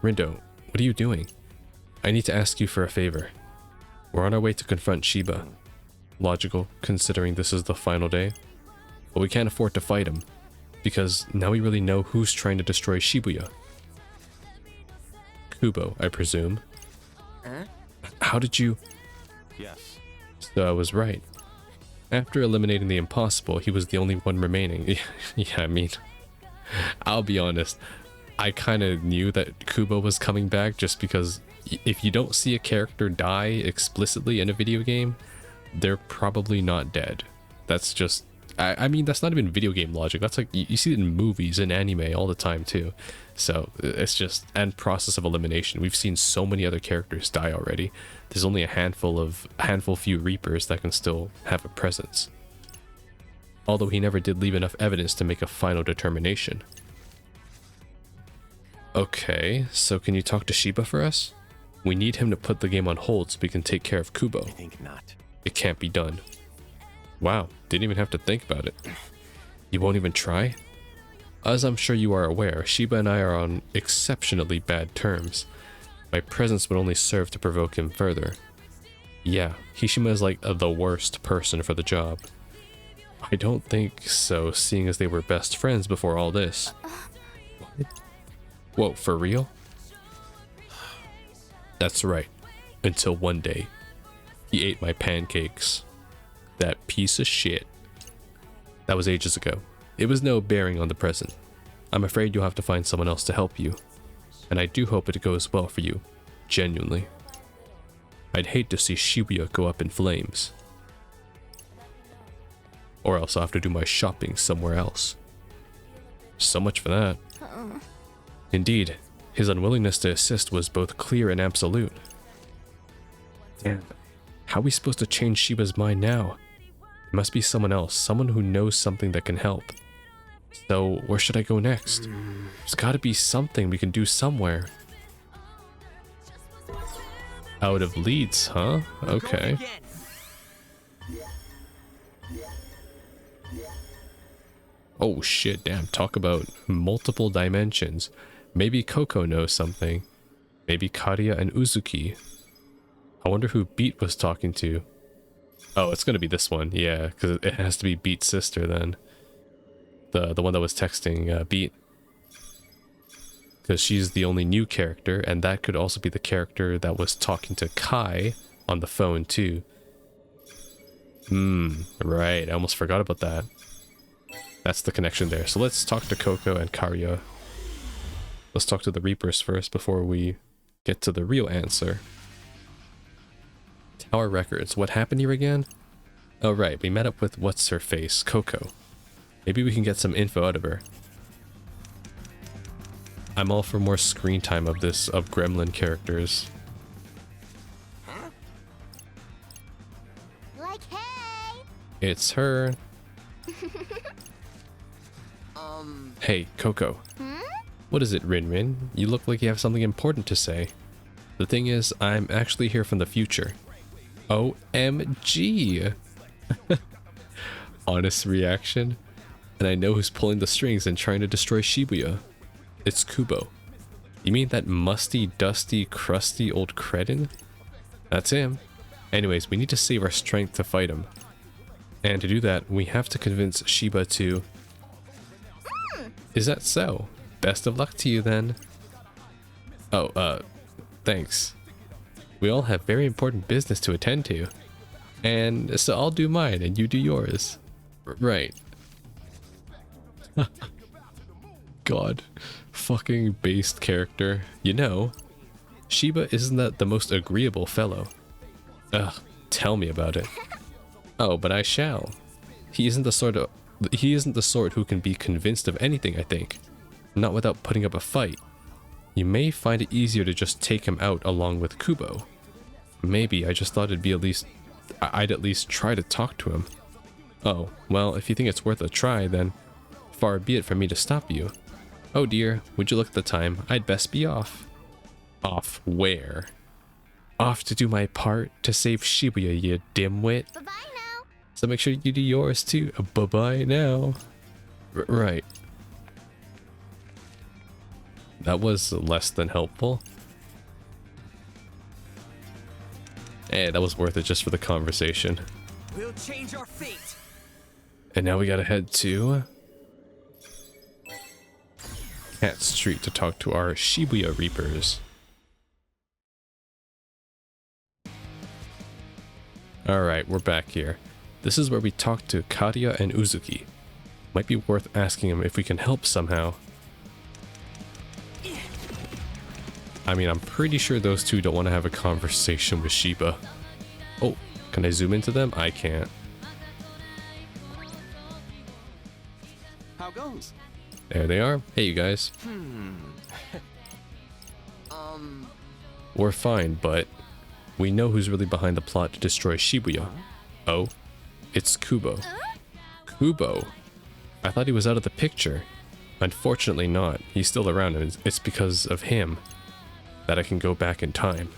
Rindo, what are you doing? I need to ask you for a favor. We're on our way to confront Shiba. Logical, considering this is the final day. But we can't afford to fight him, because now we really know who's trying to destroy Shibuya. Kubo, I presume. Huh? How did you... Yes. So I was right. After eliminating the impossible, he was the only one remaining. Yeah, I mean, I'll be honest. I kind of knew that Kubo was coming back just because if you don't see a character die explicitly in a video game, they're probably not dead. That's just... I mean, that's not even video game logic. That's like, you see it in movies and anime all the time too. So it's just, and process of elimination. We've seen so many other characters die already. There's only a handful few Reapers that can still have a presence. Although he never did leave enough evidence to make a final determination. Okay, so can you talk to Shiba for us? We need him to put the game on hold so we can take care of Kubo. I think not. It can't be done. Wow, didn't even have to think about it. You won't even try? As I'm sure you are aware, Shiba and I are on exceptionally bad terms. My presence would only serve to provoke him further. Yeah, Hishima is like the worst person for the job. I don't think so, seeing as they were best friends before all this. What? Whoa, for real? That's right. Until one day, he ate my pancakes. That piece of shit. That was ages ago. It was no bearing on the present. I'm afraid you'll have to find someone else to help you. And I do hope it goes well for you. Genuinely. I'd hate to see Shibuya go up in flames. Or else I'll have to do my shopping somewhere else. So much for that. Indeed, his unwillingness to assist was both clear and absolute. Damn. How are we supposed to change Shiba's mind now? It must be someone else, someone who knows something that can help. So, where should I go next? There's gotta be something we can do somewhere. Out of Leeds, huh? Okay. Oh shit, damn, talk about multiple dimensions. Maybe Coco knows something. Maybe Kariya and Uzuki. I wonder who Beat was talking to. Oh, it's gonna be this one, yeah, because it has to be Beat's sister then. The one that was texting Beat. Because she's the only new character, and that could also be the character that was talking to Kai on the phone too. Right, I almost forgot about that. That's the connection there. So let's talk to Coco and Kariya. Let's talk to the Reapers first before we get to the real answer. Tower Records. What happened here again? Oh right, we met up with what's-her-face, Coco. Maybe we can get some info out of her. I'm all for more screen time of Gremlin characters. Like, hey! It's her. Hey, Coco. What is it, Rin Rin? You look like you have something important to say. The thing is, I'm actually here from the future. OMG! Honest reaction. And I know who's pulling the strings and trying to destroy Shibuya. It's Kubo. You mean that musty, dusty, crusty old cretin? That's him. Anyways, we need to save our strength to fight him. And to do that, we have to convince Shiba to... Is that so? Best of luck to you then. Oh, thanks. We all have very important business to attend to. And so I'll do mine and you do yours. Right. God. Fucking based character. You know, Shiba isn't that the most agreeable fellow. Ugh, tell me about it. Oh, but I shall. He isn't the sort who can be convinced of anything, I think. Not without putting up a fight. You may find it easier to just take him out along with Kubo. Maybe I just thought I'd at least try to talk to him. Oh, well, if you think it's worth a try, then far be it from me to stop you. Oh dear, would you look at the time? I'd best be off. Off where? Off to do my part to save Shibuya, you dimwit. Bye-bye now. So make sure you do yours too. Bye-bye now. Right. That was less than helpful. Hey, that was worth it just for the conversation. We'll change our fate. And now we gotta head to Cat Street to talk to our Shibuya Reapers. Alright, we're back here. This is where we talk to Kadia and Uzuki. Might be worth asking them if we can help somehow. I mean, I'm pretty sure those two don't want to have a conversation with Shiba. Oh, can I zoom into them? I can't. How goes? There they are. Hey, you guys. We're fine, but we know who's really behind the plot to destroy Shibuya. Oh, it's Kubo. Kubo? I thought he was out of the picture. Unfortunately not. He's still around, and it's because of him that I can go back in time.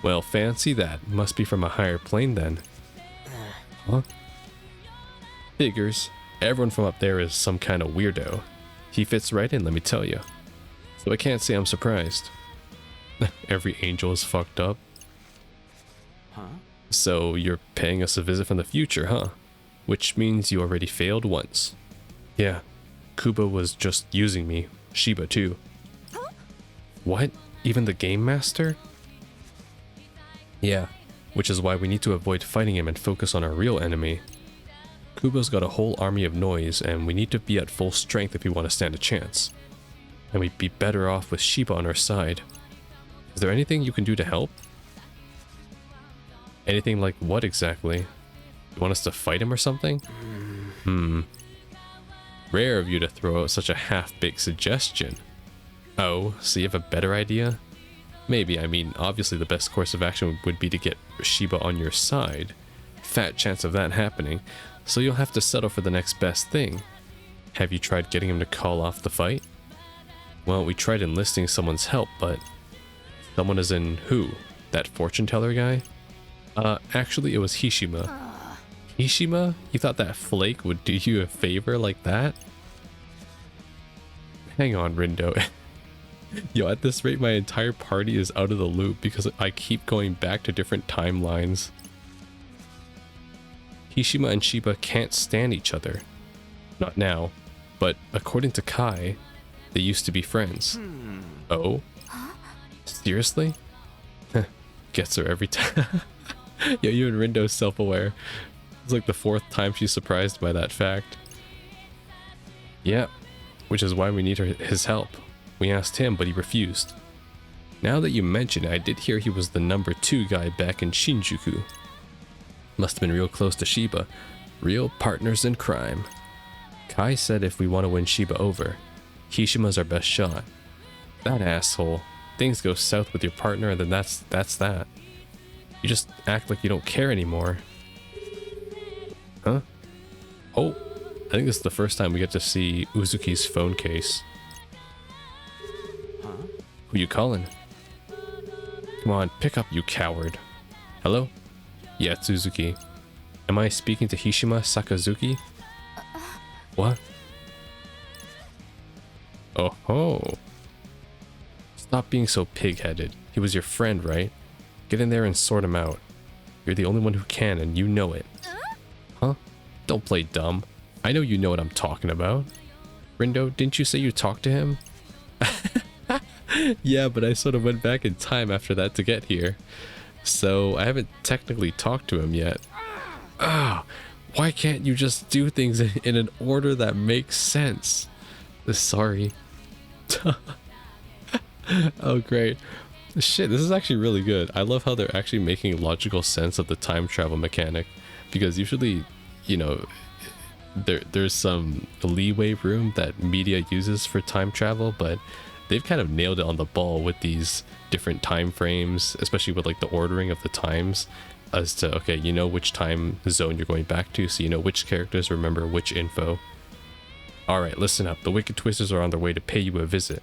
Well, fancy that. Must be from a higher plane then. Huh? Figures. Everyone from up there is some kind of weirdo. He fits right in, let me tell you. So I can't say I'm surprised. Every angel is fucked up. Huh? So you're paying us a visit from the future, huh? Which means you already failed once. Yeah, Kubo was just using me. Shiba too. What? Even the game master? Yeah, which is why we need to avoid fighting him and focus on our real enemy. Kubo's got a whole army of noise, and we need to be at full strength if we want to stand a chance. And we'd be better off with Shiba on our side. Is there anything you can do to help? Anything like what exactly? You want us to fight him or something? Rare of you to throw out such a half-baked suggestion. Oh, so you have a better idea? Maybe. I mean, obviously the best course of action would be to get Shiba on your side. Fat chance of that happening, so you'll have to settle for the next best thing. Have you tried getting him to call off the fight? Well, we tried enlisting someone's help, but... Someone as in who? That fortune teller guy? Actually it was Hishima. Hishima? You thought that flake would do you a favor like that? Hang on, Rindo. Yo, at this rate my entire party is out of the loop because I keep going back to different timelines. Hishima and Shiba can't stand each other. Not now, but according to Kai, they used to be friends. Oh? Seriously? Gets her every time. Yo, you and Rindo's self-aware. It's like the 4th time she's surprised by that fact. Yeah, which is why we need his help. We asked him, but he refused. Now that you mention it, I did hear he was the number 2 guy back in Shinjuku. Must have been real close to Shiba. Real partners in crime. Kai said if we want to win Shiba over, Hishima's our best shot. That asshole. Things go south with your partner and then that's that. You just act like you don't care anymore. Huh? Oh, I think this is the first time we get to see Uzuki's phone case. Huh? Who you calling? Come on, pick up, you coward. Hello? Yeah, it's Uzuki. Am I speaking to Hishima Sakazuki? What? Oh ho. Stop being so pig-headed. He was your friend, right? Get in there and sort him out. You're the only one who can, and you know it. Huh? Don't play dumb. I know you know what I'm talking about. Rindo, didn't you say you talked to him? Yeah, but I sort of went back in time after that to get here. So I haven't technically talked to him yet. Ah, why can't you just do things in an order that makes sense? Sorry. Oh, great. Shit, this is actually really good. I love how they're actually making logical sense of the time travel mechanic. Because usually, you know, there's some leeway room that media uses for time travel, but they've kind of nailed it on the ball with these different time frames, especially with like the ordering of the times as to, okay, you know which time zone you're going back to, so you know which characters remember which info. Alright, listen up. The Wicked Twisters are on their way to pay you a visit.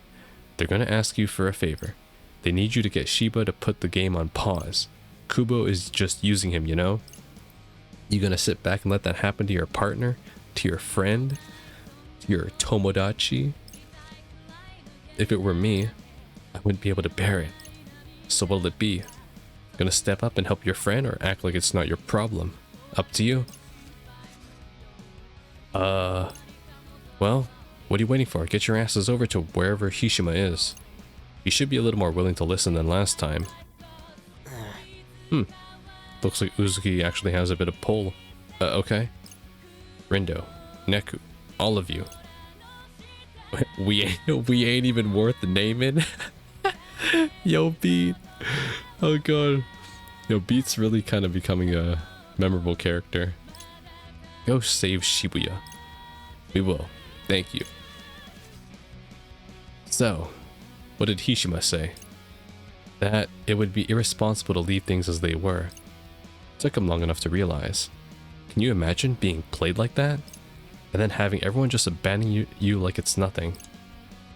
They're going to ask you for a favor. They need you to get Shiba to put the game on pause. Kubo is just using him, you know? You gonna sit back and let that happen to your partner? to your friend, to your tomodachi. If it were me, I wouldn't be able to bear it. So what'll it be? Gonna step up and help your friend or act like it's not your problem? Up to you. Well, what are you waiting for? Get your asses over to wherever Hishima is. You should be a little more willing to listen than last time. Looks like Uzuki actually has a bit of pull. Okay. Rindo, Neku, all of you. We ain't even worth the naming. Yo, Beat. Oh god. Yo, Beat's really kind of becoming a memorable character. Go save Shibuya. We will. Thank you. So, what did Hishima say? That it would be irresponsible to leave things as they were. Took him long enough to realize. Can you imagine being played like that? And then having everyone just abandon you like it's nothing?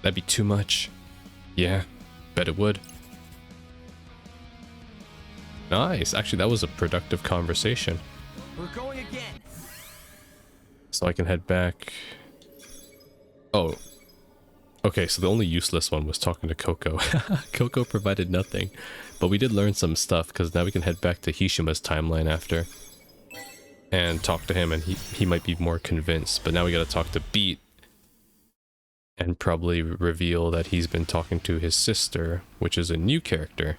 That'd be too much. Yeah, bet it would. Nice. Actually, that was a productive conversation. We're going again. So I can head back. Oh. Okay, so the only useless one was talking to Coco. Coco provided nothing. But we did learn some stuff, because now we can head back to Hishima's timeline after. And talk to him, and he might be more convinced. But now we gotta talk to Beat. And probably reveal that he's been talking to his sister, which is a new character.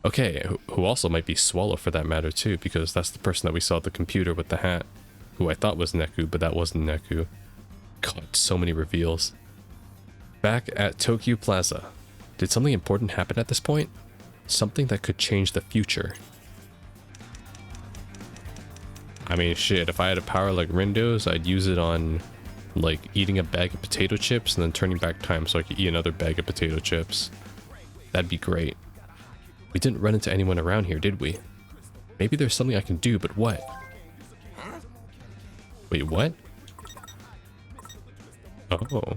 Okay, who also might be Swallow for that matter too, because that's the person that we saw at the computer with the hat. Who I thought was Neku, but that wasn't Neku. God, so many reveals. Back at Tokyo Plaza. Did something important happen at this point? Something that could change the future. I mean, shit, if I had a power like Rindo's, I'd use it on, like, eating a bag of potato chips and then turning back time so I could eat another bag of potato chips. That'd be great. We didn't run into anyone around here, did we? Maybe there's something I can do, but what? Wait, what? Oh.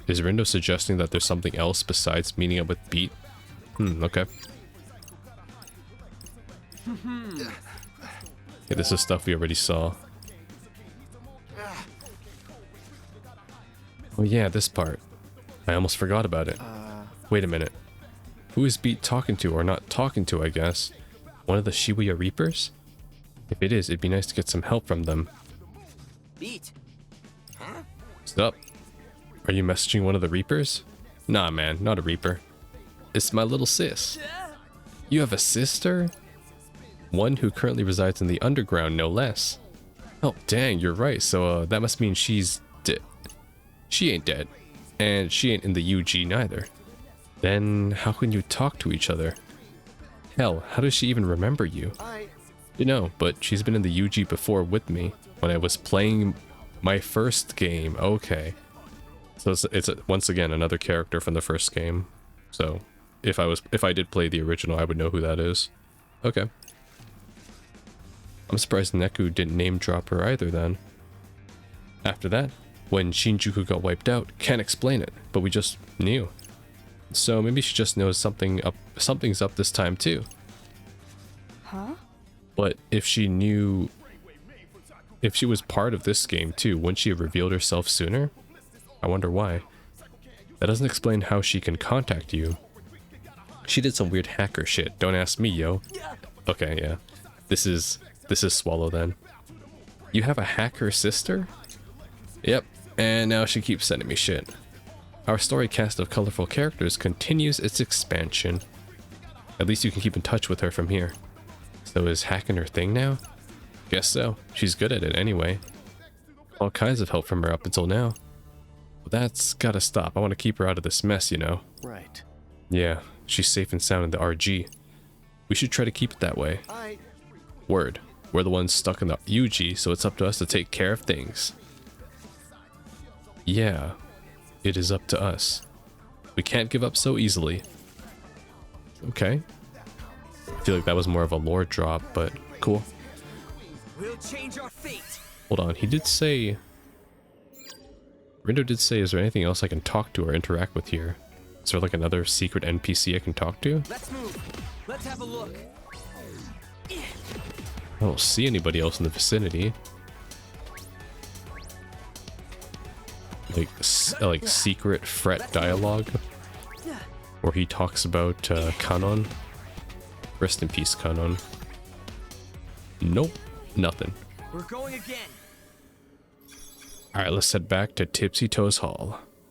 Is Rindo suggesting that there's something else besides meeting up with Beat? Okay. Yeah, this is stuff we already saw. Oh yeah, this part. I almost forgot about it. Wait a minute. Who is Beat talking to, or not talking to, I guess? One of the Shibuya Reapers? If it is, it'd be nice to get some help from them. Beat. Huh? What's up? Are you messaging one of the Reapers? Nah, man, not a Reaper. It's my little sis. You have a sister? One who currently resides in the underground, no less. Oh, dang, you're right. So, that must mean she's dead. She ain't dead. And she ain't in the UG neither. Then, how can you talk to each other? Hell, how does she even remember you? You know, but she's been in the UG before with me. When I was playing my first game. Okay. So it's once again another character from the first game. So if I did play the original, I would know who that is. Okay. I'm surprised Neku didn't name drop her either then. After that, when Shinjuku got wiped out, can't explain it, but we just knew. So maybe she just knows something's up this time too. Huh? But if she knew, if she was part of this game too, wouldn't she have revealed herself sooner? I wonder why. That doesn't explain how she can contact you. She did some weird hacker shit. Don't ask me, yo. Okay, yeah. This is Swallow then. You have a hacker sister? Yep, and now she keeps sending me shit. Our story cast of colorful characters continues its expansion. At least you can keep in touch with her from here. So is hacking her thing now? Guess so. She's good at it anyway. All kinds of help from her up until now. Well, that's gotta stop. I want to keep her out of this mess, you know. Right. Yeah, she's safe and sound in the RG. We should try to keep it that way. Word. We're the ones stuck in the UG, so it's up to us to take care of things. Yeah, it is up to us. We can't give up so easily. Okay. I feel like that was more of a lore drop, but cool. We'll change our fate. Hold on, he did say... Rindo did say, is there anything else I can talk to or interact with here? Is there like another secret NPC I can talk to? Let's move. Let's have a look. I don't see anybody else in the vicinity. like secret fret dialogue where he talks about Kanon. Rest in peace, Kanon. Nope, nothing. We're going again. All right, let's head back to Tipsy Toes Hall.